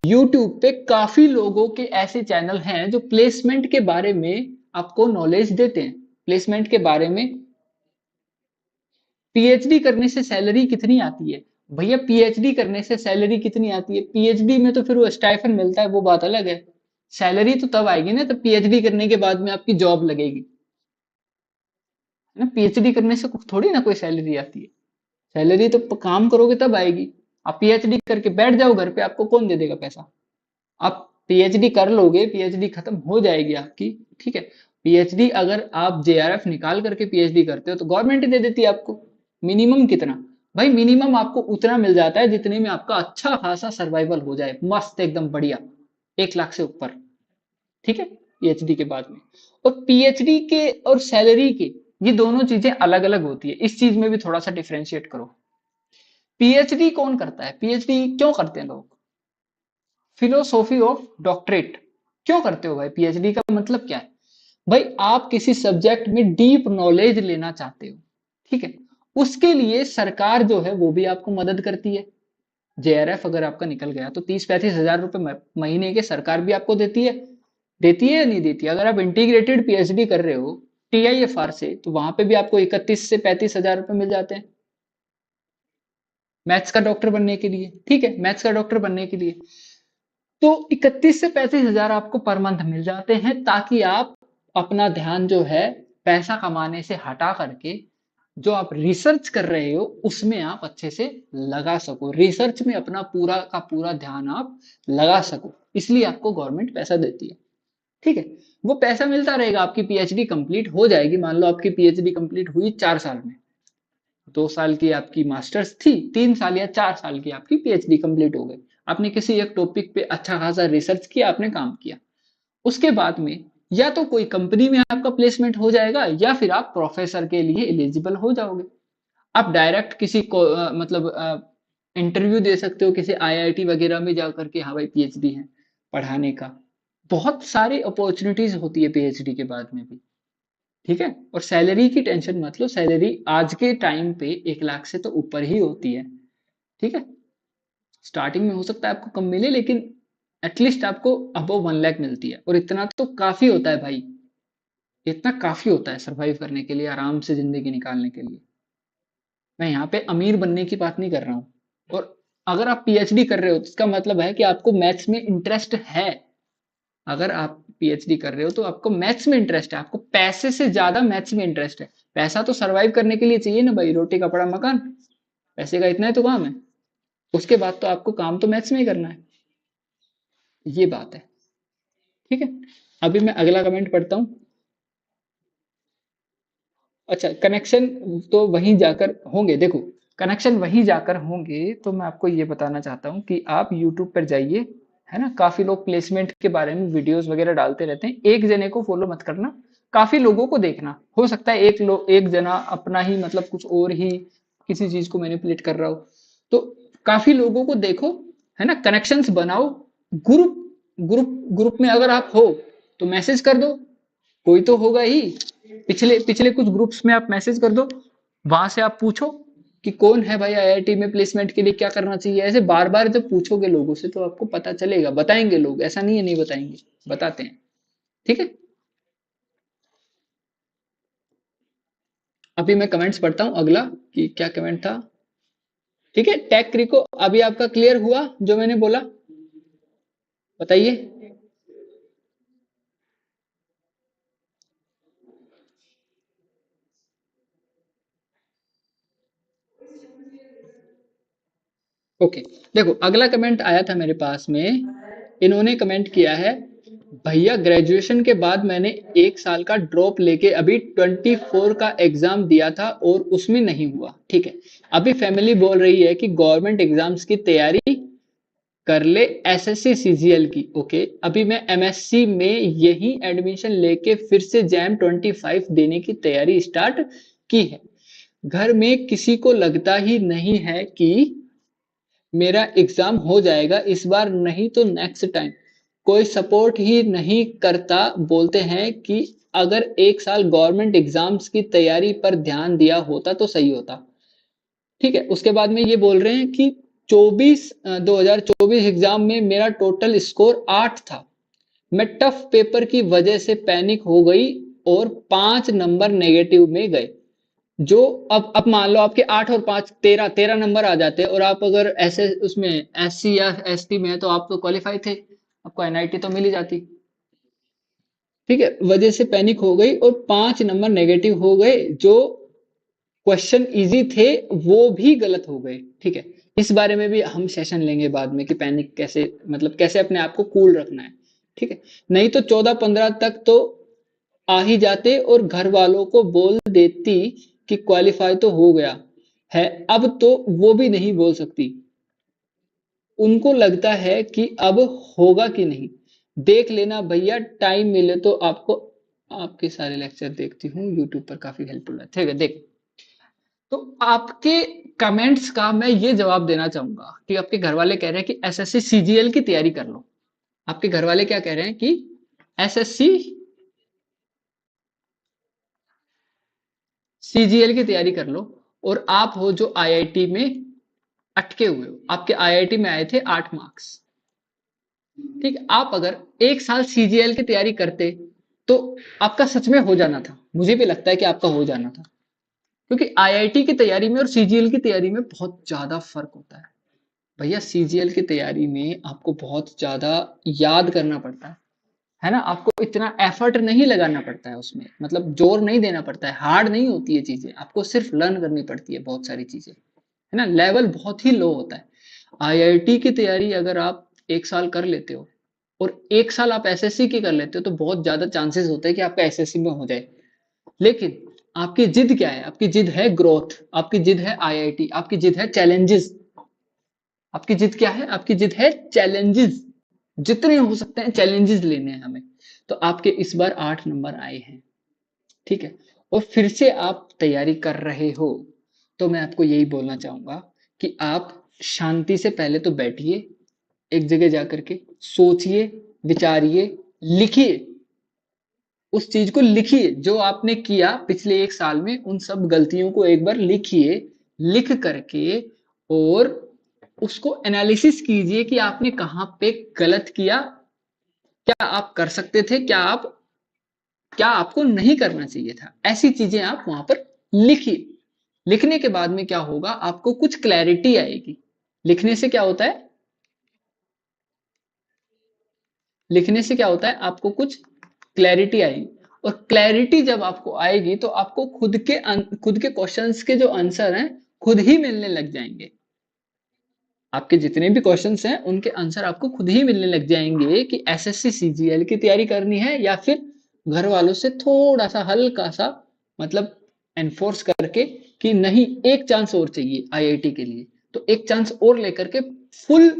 यूट्यूब पे काफी लोगों के ऐसे चैनल हैं जो प्लेसमेंट के बारे में आपको नॉलेज देते हैं, प्लेसमेंट के बारे में। पीएचडी करने से सैलरी कितनी आती है? भैया पीएचडी करने से सैलरी कितनी आती है? पीएचडी में तो फिर वो स्टाइफन मिलता है, वो बात अलग है। सैलरी तो तब आएगी ना, तब पीएचडी करने के बाद में आपकी जॉब लगेगी, है ना। पीएचडी करने से थोड़ी ना कोई सैलरी आती है, सैलरी तो काम करोगे तब आएगी। आप पीएचडी करके बैठ जाओ घर पे, आपको कौन दे देगा पैसा? आप पीएचडी कर लोगे, पीएचडी खत्म हो जाएगी आपकी। ठीक है, पीएचडी अगर आप जेआरएफ निकाल करके पीएचडी करते हो तो गवर्नमेंट ही दे देती है आपको। मिनिमम कितना? भाई मिनिमम आपको उतना मिल जाता है जितने में आपका अच्छा खासा सर्वाइवल हो जाए, मस्त एकदम बढ़िया, 1 लाख से ऊपर। ठीक है, पीएचडी के बाद में। और पीएचडी के और सैलरी के, ये दोनों चीजें अलग अलग होती है, इस चीज में भी थोड़ा सा डिफ्रेंशिएट करो। पीएचडी कौन करता है, पीएचडी क्यों करते हैं लोग? फिलोसॉफी ऑफ डॉक्टरेट क्यों करते हो भाई? पीएचडी का मतलब क्या है? भाई आप किसी सब्जेक्ट में डीप नॉलेज लेना चाहते हो। ठीक है, उसके लिए सरकार जो है वो भी आपको मदद करती है। जेआरएफ अगर आपका निकल गया तो 30-35 हजार रुपए महीने के सरकार भी आपको देती है। देती है या नहीं देती है? अगर आप इंटीग्रेटेड पीएचडी कर रहे हो टीआईएफआर से तो वहां पे भी आपको 31 से 35 हजार रुपए मिल जाते हैं, मैथ्स का डॉक्टर बनने के लिए। ठीक है, मैथ्स का डॉक्टर बनने के लिए तो 31 से 35 हजार आपको पर मंथ मिल जाते हैं, ताकि आप अपना ध्यान जो है पैसा कमाने से हटा करके जो आप रिसर्च कर रहे हो उसमें आप अच्छे से लगा सको, रिसर्च में अपना पूरा का पूरा ध्यान आप लगा सको, इसलिए आपको गवर्नमेंट पैसा देती है। ठीक है, वो पैसा मिलता रहेगा, आपकी पीएचडी कंप्लीट हो जाएगी। मान लो आपकी पीएचडी कंप्लीट हुई 4 साल में, 2 साल की आपकी मास्टर्स थी, 3 साल या 4 साल की आपकी पीएचडी कंप्लीट हो गई। आपने किसी एक टॉपिक पे अच्छा खासा रिसर्च किया, आपने काम किया, उसके बाद में या तो कोई कंपनी में आपका प्लेसमेंट हो जाएगा या फिर आप प्रोफेसर के लिए एलिजिबल हो जाओगे। आप डायरेक्ट किसी को मतलब इंटरव्यू दे सकते हो किसी आईआईटी वगैरह में जा करके, हाँ भाई पीएचडी है पढ़ाने का। बहुत सारी अपॉर्चुनिटीज होती है पीएचडी के बाद में भी। ठीक है, और सैलरी की टेंशन मत लो, सैलरी आज के टाइम पे 1 लाख से तो ऊपर ही होती है। ठीक है, स्टार्टिंग में हो सकता है आपको कम मिले, लेकिन एटलीस्ट आपको अबव 1 लाख मिलती है, और इतना तो काफी होता है भाई, इतना काफी होता है सरवाइव करने के लिए, आराम से जिंदगी निकालने के लिए। मैं यहाँ पे अमीर बनने की बात नहीं कर रहा हूँ। और अगर आप पीएचडी कर रहे हो तो इसका मतलब है कि आपको मैथ्स में इंटरेस्ट है। अगर आप पीएचडी कर रहे हो तो आपको मैथ्स में इंटरेस्ट है, आपको पैसे से ज्यादा मैथ्स में इंटरेस्ट है। पैसा तो सरवाइव करने के लिए चाहिए ना भाई, रोटी कपड़ा मकान, पैसे का इतना ही तो काम है। उसके बाद तो आपको काम तो मैथ्स में ही करना है। ये बात है। ठीक है, अभी मैं अगला कमेंट पढ़ता हूँ। अच्छा, कनेक्शन तो वहीं जाकर होंगे, देखो कनेक्शन वहीं जाकर होंगे, तो मैं आपको ये बताना चाहता हूँ कि आप यूट्यूब पर जाइए, है ना, काफी लोग प्लेसमेंट के बारे में वीडियोस वगैरह डालते रहते हैं, एक जने को फॉलो मत करना, काफी लोगों को देखना। हो सकता है एक जना अपना ही मतलब कुछ और ही किसी चीज को मैनिपुलेट कर रहा हो, तो काफी लोगों को देखो, है ना, कनेक्शंस बनाओ, ग्रुप ग्रुप ग्रुप में अगर आप हो तो मैसेज कर दो, कोई तो होगा ही। पिछले पिछले कुछ ग्रुप्स में आप मैसेज कर दो, वहां से आप पूछो कि कौन है भाई आईआईटी में प्लेसमेंट के लिए क्या करना चाहिए। ऐसे बार बार जब पूछोगे लोगों से तो आपको पता चलेगा, बताएंगे लोग, ऐसा नहीं है नहीं बताएंगे, बताते हैं। ठीक है, अभी मैं कमेंट्स पढ़ता हूँ अगला, कि क्या कमेंट था। ठीक है, टैग क्रिको, अभी आपका क्लियर हुआ जो मैंने बोला, बताइए। ओके, देखो अगला कमेंट आया था मेरे पास में, इन्होंने कमेंट किया है, भैया ग्रेजुएशन के बाद मैंने 1 साल का ड्रॉप लेके अभी 24 का एग्जाम दिया था और उसमें नहीं हुआ। ठीक है, अभी फैमिली बोल रही है कि गवर्नमेंट एग्जाम्स की तैयारी कर ले, एसएससी सीजीएल की। ओके, अभी मैं एमएससी में यही एडमिशन लेके फिर से जैम 25 देने की तैयारी स्टार्ट की है। घर में किसी को लगता ही नहीं है कि मेरा एग्जाम हो जाएगा इस बार, नहीं तो नेक्स्ट टाइम। कोई सपोर्ट ही नहीं करता, बोलते हैं कि अगर 1 साल गवर्नमेंट एग्जाम्स की तैयारी पर ध्यान दिया होता तो सही होता। ठीक है, उसके बाद में ये बोल रहे हैं कि 2024 एग्जाम में मेरा टोटल स्कोर 8 था। मैं टफ पेपर की वजह से पैनिक हो गई और 5 नंबर नेगेटिव में गए। जो अब मान लो आपके 8 और 5 13 नंबर आ जाते, और आप अगर ऐसे उसमें एससी या एसटी में है तो आप तो क्वालिफाई थे, आपको एनआईटी तो मिल ही जाती। ठीक है, वजह से पैनिक हो गई और 5 नंबर नेगेटिव हो गए, जो क्वेश्चन इजी थे वो भी गलत हो गए। ठीक है, इस बारे में भी हम सेशन लेंगे बाद में कि पैनिक कैसे, मतलब कैसे अपने आप को कूल रखना है। ठीक है, नहीं तो 14-15 तक तो आ ही जाते और घर वालों को बोल देती कि क्वालिफाई तो हो गया है, अब तो वो भी नहीं बोल सकती। उनको लगता है कि अब होगा कि नहीं। देख लेना भैया, टाइम मिले तो आपको, आपके सारे लेक्चर देखती हूँ यूट्यूब पर, काफी हेल्पफुल है। ठीक है, देख, तो आपके कमेंट्स का मैं ये जवाब देना चाहूंगा कि आपके घर वाले कह रहे हैं कि एसएससी सीजीएल की तैयारी कर लो। आपके घर वाले क्या कह रहे हैं कि एसएससी सीजीएल की तैयारी कर लो, और आप हो जो आईआईटी में अटके हुए हो, आपके आईआईटी में आए थे 8 मार्क्स। ठीक है, आप अगर 1 साल सीजीएल की तैयारी करते तो आपका सच में हो जाना था, मुझे भी लगता है कि आपका हो जाना था, क्योंकि आईआईटी की तैयारी में और सीजीएल की तैयारी में बहुत ज्यादा फर्क होता है। भैया सीजीएल की तैयारी में आपको बहुत ज्यादा याद करना पड़ता है ना, आपको इतना एफर्ट नहीं लगाना पड़ता है उसमें, मतलब जोर नहीं देना पड़ता है, हार्ड नहीं होती है चीजें, आपको सिर्फ लर्न करनी पड़ती है बहुत सारी चीजें, है ना, लेवल बहुत ही लो होता है। आईआईटी की तैयारी अगर आप 1 साल कर लेते हो और 1 साल आप एसएससी की कर लेते हो तो बहुत ज्यादा चांसेस होते हैं कि आपका एसएससी में हो जाए। लेकिन आपकी जिद क्या है, आपकी जिद है ग्रोथ, आपकी जिद है आईआईटी, आपकी जिद है चैलेंजेस। आपकी जिद क्या है, आपकी जिद है चैलेंजेस, जितने हो सकते हैं चैलेंजेस लेने हैं हमें। तो आपके इस बार 8 नंबर आए हैं। ठीक है, और फिर से आप तैयारी कर रहे हो, तो मैं आपको यही बोलना चाहूंगा कि आप शांति से पहले तो बैठिए, एक जगह जाकर के सोचिए, विचारिए, लिखिए, उस चीज को लिखिए जो आपने किया पिछले 1 साल में, उन सब गलतियों को एक बार लिखिए, लिख करके और उसको एनालिसिस कीजिए कि आपने कहाँ पे गलत किया, क्या आप कर सकते थे, क्या आपको नहीं करना चाहिए था। ऐसी चीजें आप वहां पर लिखिए। लिखने के बाद में क्या होगा, आपको कुछ क्लैरिटी आएगी। लिखने से क्या होता है, लिखने से क्या होता है, आपको कुछ क्लैरिटी आएगी। और क्लैरिटी जब आपको आएगी तो आपको खुद के क्वेश्चंस के जो आंसर हैं खुद ही मिलने लग जाएंगे। आपके जितने भी क्वेश्चंस हैं उनके आंसर आपको खुद ही मिलने लग जाएंगे कि एसएससी सीजीएल की तैयारी करनी है या फिर घर वालों से थोड़ा सा हल्का सा मतलब एनफोर्स करके कि नहीं एक चांस और चाहिए आईआईटी के लिए, तो एक चांस और लेकर के फुल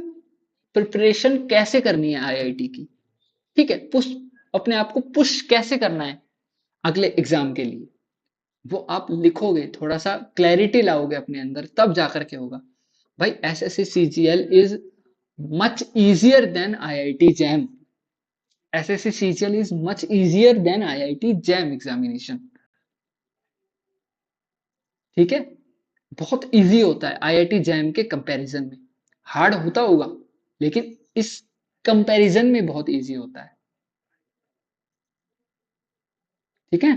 प्रिपरेशन कैसे करनी है आईआईटी की। ठीक है, पुश, अपने आप को पुश कैसे करना है अगले एग्जाम के लिए, वो आप लिखोगे, थोड़ा सा क्लैरिटी लाओगे अपने अंदर, तब जाकर के होगा। भाई SSC CGL is much easier than IIT jam. SSC CGL is much easier than IIT jam examination. ठीक है, बहुत इजी होता है आईआईटी जैम के कंपैरिजन में। हार्ड होता होगा लेकिन इस कंपैरिजन में बहुत इजी होता है। ठीक है,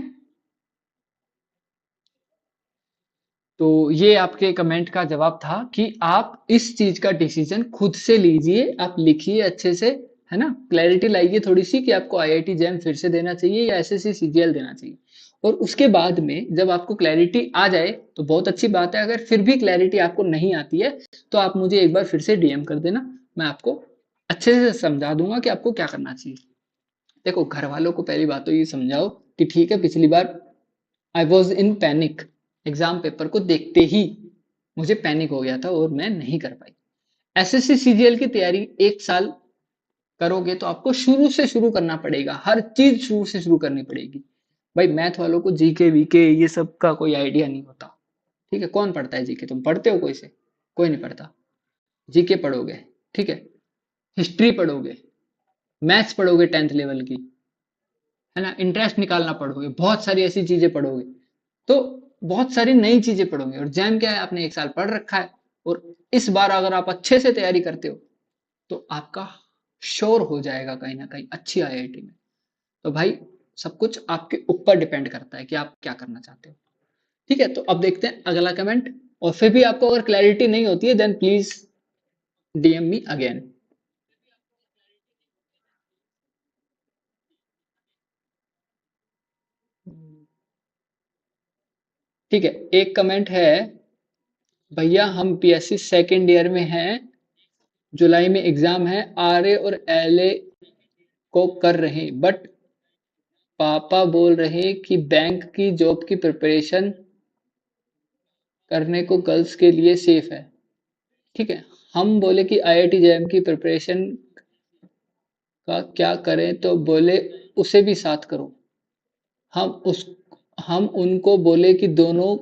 तो ये आपके कमेंट का जवाब था कि आप इस चीज का डिसीजन खुद से लीजिए, आप लिखिए अच्छे से, है ना, क्लैरिटी लाइए थोड़ी सी कि आपको आईआईटी जैम फिर से देना चाहिए या एसएससी सीजीएल देना चाहिए। और उसके बाद में जब आपको क्लैरिटी आ जाए तो बहुत अच्छी बात है, अगर फिर भी क्लैरिटी आपको नहीं आती है तो आप मुझे एक बार फिर से डीएम कर देना, मैं आपको अच्छे से समझा दूंगा कि आपको क्या करना चाहिए। देखो, घर वालों को पहली बात तो ये समझाओ कि ठीक है, पिछली बार I was in panic, exam paper को देखते ही मुझे पैनिक हो गया था और मैं नहीं कर पाई। एसएससी सीजीएल की तैयारी एक साल करोगे तो आपको शुरू से शुरू करना पड़ेगा, हर चीज शुरू से शुरू करनी पड़ेगी। भाई मैथ वालों को जीके वीके ये सब का कोई आइडिया नहीं होता। ठीक है, कौन पढ़ता है जीके, तुम पढ़ते हो कोई से? कोई नहीं पढ़ता। जीके पढ़ोगे, ठीक है, हिस्ट्री पढ़ोगे, मैथ्स पढ़ोगे 10th लेवल की, है ना, इंटरेस्ट निकालना पढ़ोगे, बहुत सारी ऐसी चीजें पढ़ोगे, तो बहुत सारी नई चीजें पढ़ोगे। और जैम क्या है, आपने एक साल पढ़ रखा है, और इस बार अगर आप अच्छे से तैयारी करते हो तो आपका श्योर हो जाएगा कहीं ना कहीं अच्छी आईआईटी में। तो भाई सब कुछ आपके ऊपर डिपेंड करता है कि आप क्या करना चाहते हो। ठीक है, तो अब देखते हैं अगला कमेंट। और फिर भी आपको अगर क्लैरिटी नहीं होती है then please DM me again. ठीक है, एक कमेंट है, भैया हम पीएससी सेकेंड ईयर में हैं, जुलाई में एग्जाम है, आरए और एलए को कर रहे बट पापा बोल रहे कि बैंक की जॉब की प्रिपरेशन करने को गर्ल्स के लिए सेफ है। ठीक है, हम बोले कि आईआईटी जैम की प्रिपरेशन का क्या करें तो बोले उसे भी साथ करो। हम उस हम उनको बोले कि दोनों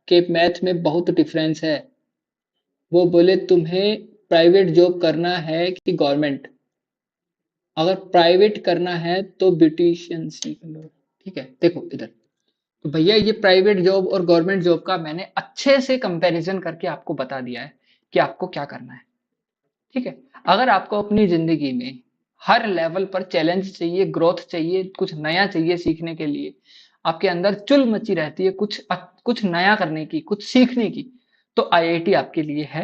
के मैथ में बहुत डिफरेंस है। वो बोले तुम्हें प्राइवेट जॉब करना है कि गवर्नमेंट, अगर प्राइवेट करना है तो ब्यूटिशियन सीख लो। ठीक है, देखो इधर, तो भैया ये प्राइवेट जॉब और गवर्नमेंट जॉब का मैंने अच्छे से कंपैरिजन करके आपको बता दिया है कि आपको क्या करना है। ठीक है, अगर आपको अपनी जिंदगी में हर लेवल पर चैलेंज चाहिए, ग्रोथ चाहिए, कुछ नया चाहिए सीखने के लिए, आपके अंदर चुल मची रहती है कुछ नया करने की, कुछ सीखने की, तो आईआईटी आपके लिए है।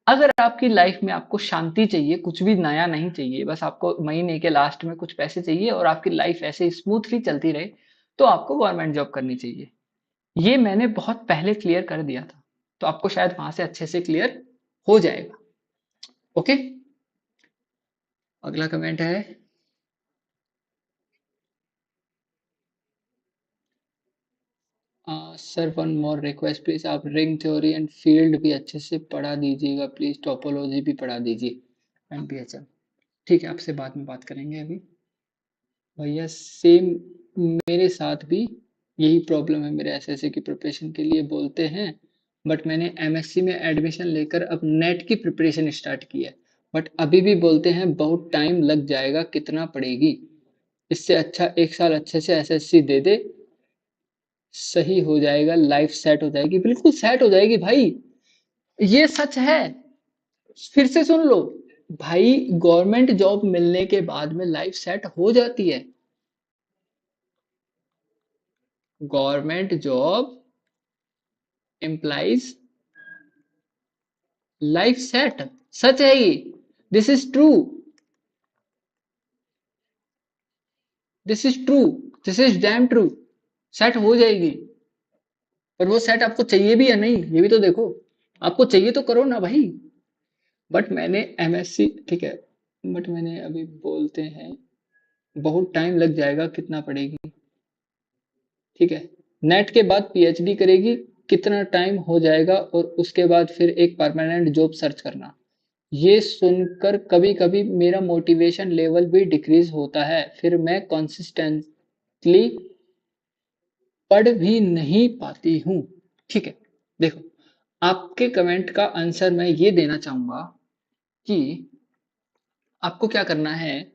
अगर आपकी लाइफ में आपको शांति चाहिए, कुछ भी नया नहीं चाहिए, बस आपको महीने के लास्ट में कुछ पैसे चाहिए और आपकी लाइफ ऐसे स्मूथली चलती रहे, तो आपको गवर्नमेंट जॉब करनी चाहिए। ये मैंने बहुत पहले क्लियर कर दिया था, तो आपको शायद वहां से अच्छे से क्लियर हो जाएगा। ओके, अगला कमेंट है, sir one more request please, आप रिंग थ्योरी एंड फील्ड भी अच्छे से पढ़ा दीजिएगा प्लीज, टोपोलॉजी भी पढ़ा दीजिए एमपीएचएम। ठीक है, आपसे बाद में बात करेंगे अभी। भैया सेम मेरे साथ भी यही प्रॉब्लम है, मेरे एसएससी की प्रिपरेशन के लिए बोलते हैं बट मैंने एमएससी में एडमिशन लेकर अब नेट की प्रिपरेशन स्टार्ट की है, बट अभी भी बोलते हैं बहुत टाइम लग जाएगा, कितना पड़ेगी, इससे अच्छा एक साल अच्छे से एसएससी दे दे, सही हो जाएगा, लाइफ सेट हो जाएगी। बिल्कुल सेट हो जाएगी भाई, ये सच है। फिर से सुन लो भाई, गवर्नमेंट जॉब मिलने के बाद में लाइफ सेट हो जाती है। Government job employees life set. सच है ये, this is true, this is true, this is damn true. Set हो जाएगी, पर वो सेट आपको चाहिए भी या नहीं ये भी तो देखो। आपको चाहिए तो करो ना भाई। बट मैंने एमएससी, ठीक है, बट मैंने अभी बोलते हैं बहुत टाइम लग जाएगा, कितना पड़ेगी, ठीक है, नेट के बाद पीएचडी करेगी, कितना टाइम हो जाएगा, और उसके बाद फिर एक परमानेंट जॉब सर्च करना। ये सुनकर कभी कभी मेरा मोटिवेशन लेवल भी डिक्रीज होता है, फिर मैं कंसिस्टेंटली पढ़ भी नहीं पाती हूँ। ठीक है, देखो, आपके कमेंट का आंसर मैं ये देना चाहूंगा कि आपको क्या करना है,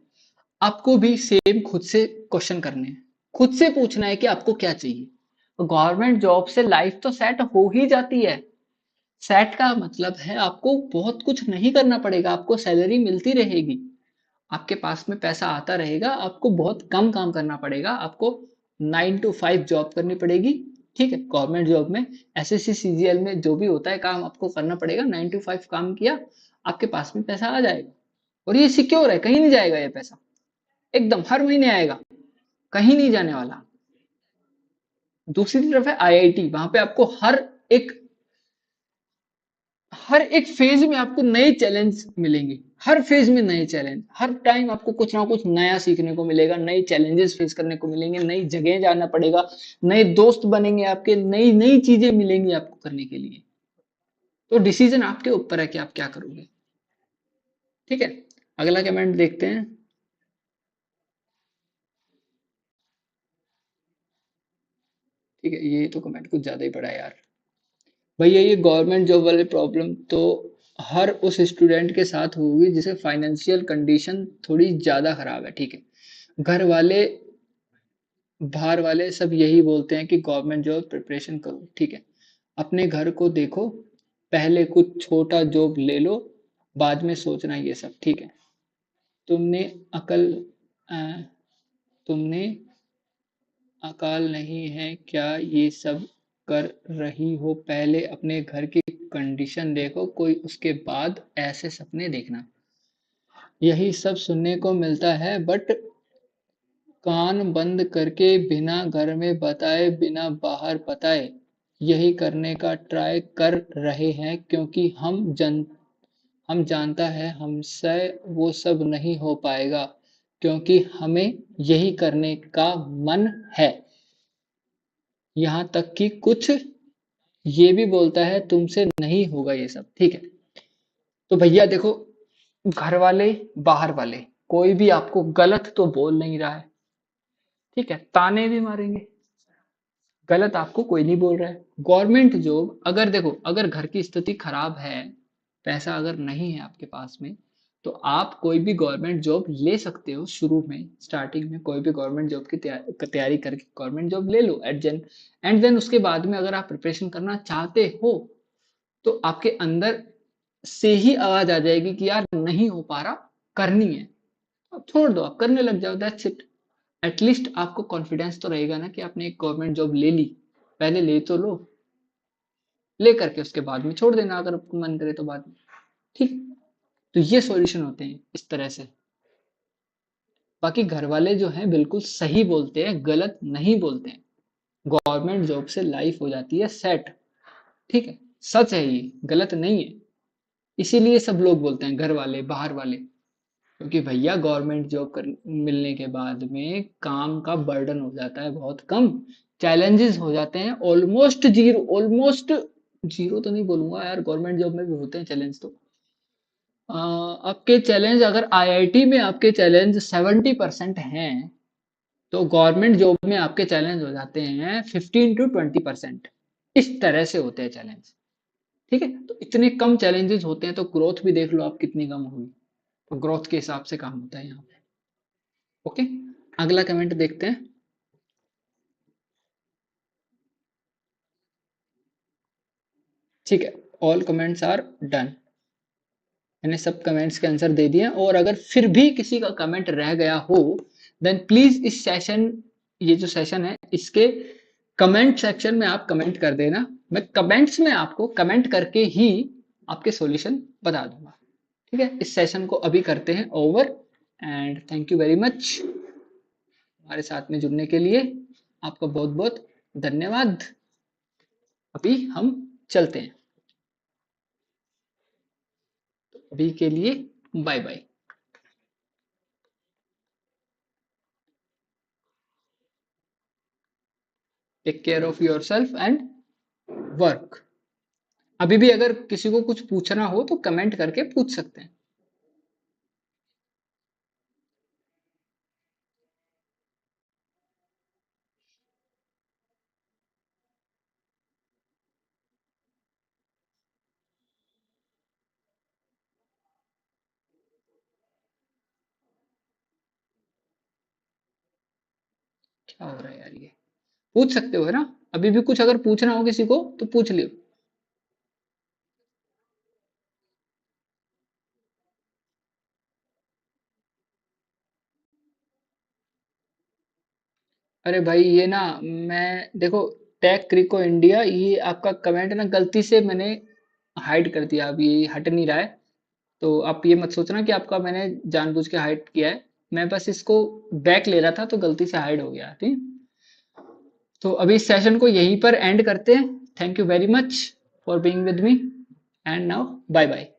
आपको भी सेम खुद से क्वेश्चन करने हैं, खुद से पूछना है कि आपको क्या चाहिए। गवर्नमेंट जॉब से लाइफ तो सेट हो ही जाती है। सेट का मतलब है आपको बहुत कुछ नहीं करना पड़ेगा, आपको सैलरी मिलती रहेगी, आपके पास में पैसा आता रहेगा, आपको बहुत कम काम करना पड़ेगा, आपको 9 to 5 जॉब करनी पड़ेगी। ठीक है, गवर्नमेंट जॉब में एसएससी सीजीएल में जो भी होता है काम आपको करना पड़ेगा, 9 to 5 काम किया, आपके पास में पैसा आ जाएगा। और ये सिक्योर है, कहीं नहीं जाएगा ये पैसा, एकदम हर महीने आएगा, कहीं नहीं जाने वाला। दूसरी तरफ है आईआईटी, वहां पे आपको एक हर एक फेज में आपको नए चैलेंज मिलेंगे, हर फेज में नए चैलेंज, हर टाइम आपको कुछ ना कुछ नया सीखने को मिलेगा, नए चैलेंजेस फेस करने को मिलेंगे, नई जगह जाना पड़ेगा, नए दोस्त बनेंगे आपके, नई नई चीजें मिलेंगी आपको करने के लिए। तो डिसीजन आपके ऊपर है कि आप क्या करोगे। ठीक है, अगला कमेंट देखते हैं। ठीक है, ये तो कमेंट कुछ ज्यादा ही बड़ा है यार। भैया ये गवर्नमेंट जॉब वाले प्रॉब्लम तो हर उस स्टूडेंट के साथ होगी जिसे फाइनेंशियल कंडीशन थोड़ी ज्यादा खराब है। ठीक है, घर वाले बाहर वाले सब यही बोलते हैं कि गवर्नमेंट जॉब प्रिपरेशन करो। ठीक है, अपने घर को देखो, पहले कुछ छोटा जॉब ले लो, बाद में सोचना ये सब। ठीक है, तुमने अकल अ, तुमने अकाल नहीं है क्या ये सब कर रही हो, पहले अपने घर की कंडीशन देखो कोई, उसके बाद ऐसे सपने देखना। यही सब सुनने को मिलता है, बट कान बंद करके बिना घर में बताए, बिना बाहर बताए यही करने का ट्राई कर रहे हैं, क्योंकि हम जानता है हमसे वो सब नहीं हो पाएगा, क्योंकि हमें यही करने का मन है। यहाँ तक कि कुछ ये भी बोलता है तुमसे नहीं होगा ये सब। ठीक है, तो भैया देखो, घर वाले बाहर वाले कोई भी आपको गलत तो बोल नहीं रहा है। ठीक है, ताने भी मारेंगे, गलत आपको कोई नहीं बोल रहा है। गवर्नमेंट जॉब अगर देखो, अगर घर की स्थिति खराब है, पैसा अगर नहीं है आपके पास में, तो आप कोई भी गवर्नमेंट जॉब ले सकते हो। शुरू में स्टार्टिंग में कोई भी गवर्नमेंट जॉब की तैयारी करके गवर्नमेंट जॉब ले लो एंड देन उसके बाद में अगर आप प्रिपरेशन करना चाहते हो, तो आपके अंदर से ही आवाज आ जाएगी कि यार नहीं हो पा रहा, करनी है, अब छोड़ दो, आप करने लग जाओ, दैट्स इट। एटलीस्ट आपको कॉन्फिडेंस तो रहेगा ना कि आपने एक गवर्नमेंट जॉब ले ली, पहले ले तो लो, ले करके उसके बाद में छोड़ देना अगर आपको मन करे तो बाद में। ठीक, तो ये सॉल्यूशन होते हैं इस तरह से। बाकी घर वाले जो हैं बिल्कुल सही बोलते हैं, गलत नहीं बोलते हैं। गवर्नमेंट जॉब से लाइफ हो जाती है सेट। ठीक है, सच है ये, गलत नहीं है। इसीलिए सब लोग बोलते हैं, घर वाले बाहर वाले, क्योंकि भैया गवर्नमेंट जॉब कर मिलने के बाद में काम का बर्डन हो जाता है बहुत कम, चैलेंजेस हो जाते हैं ऑलमोस्ट जीरो, ऑलमोस्ट जीरो तो नहीं बोलूंगा यार, गवर्नमेंट जॉब में भी होते हैं चैलेंज तो। आपके चैलेंज अगर आईआईटी में आपके चैलेंज 70% हैं, तो गवर्नमेंट जॉब में आपके चैलेंज हो जाते हैं 15 to 20%। इस तरह से होते हैं चैलेंज। ठीक है, तो इतने कम चैलेंजेस होते हैं तो ग्रोथ भी देख लो आप कितनी कम हुई, तो ग्रोथ के हिसाब से काम होता है यहाँ पे। ओके, अगला कमेंट देखते हैं। ठीक है, ऑल कमेंट्स आर डन। मैंने सब कमेंट्स के आंसर दे दिए, और अगर फिर भी किसी का कमेंट रह गया हो देन प्लीज इस सेशन, ये जो सेशन है इसके कमेंट सेक्शन में आप कमेंट कर देना। मैं कमेंट्स में आपको कमेंट करके ही आपके सॉल्यूशन बता दूंगा। ठीक है, इस सेशन को अभी करते हैं over, and thank you very much हमारे साथ में जुड़ने के लिए। आपका बहुत बहुत धन्यवाद। अभी हम चलते हैं, अभी के लिए bye bye. Take care of yourself and work. अभी भी अगर किसी को कुछ पूछना हो तो कमेंट करके पूछ सकते हैं। क्या हो रहा है यार, ये पूछ सकते हो है ना। अभी भी कुछ अगर पूछना हो किसी को तो पूछ लियो। अरे भाई ये ना, मैं देखो, टैग क्रिको इंडिया, ये आपका कमेंट ना गलती से मैंने हाइड कर दिया, अब ये हट नहीं रहा है। तो आप ये मत सोचना कि आपका मैंने जानबूझ के हाइड किया है, मैं बस इसको बैक ले रहा था तो गलती से हाइड हो गया। ठीक, तो अभी इस सेशन को यहीं पर एंड करते हैं। Thank you very much for being with me, and now bye bye.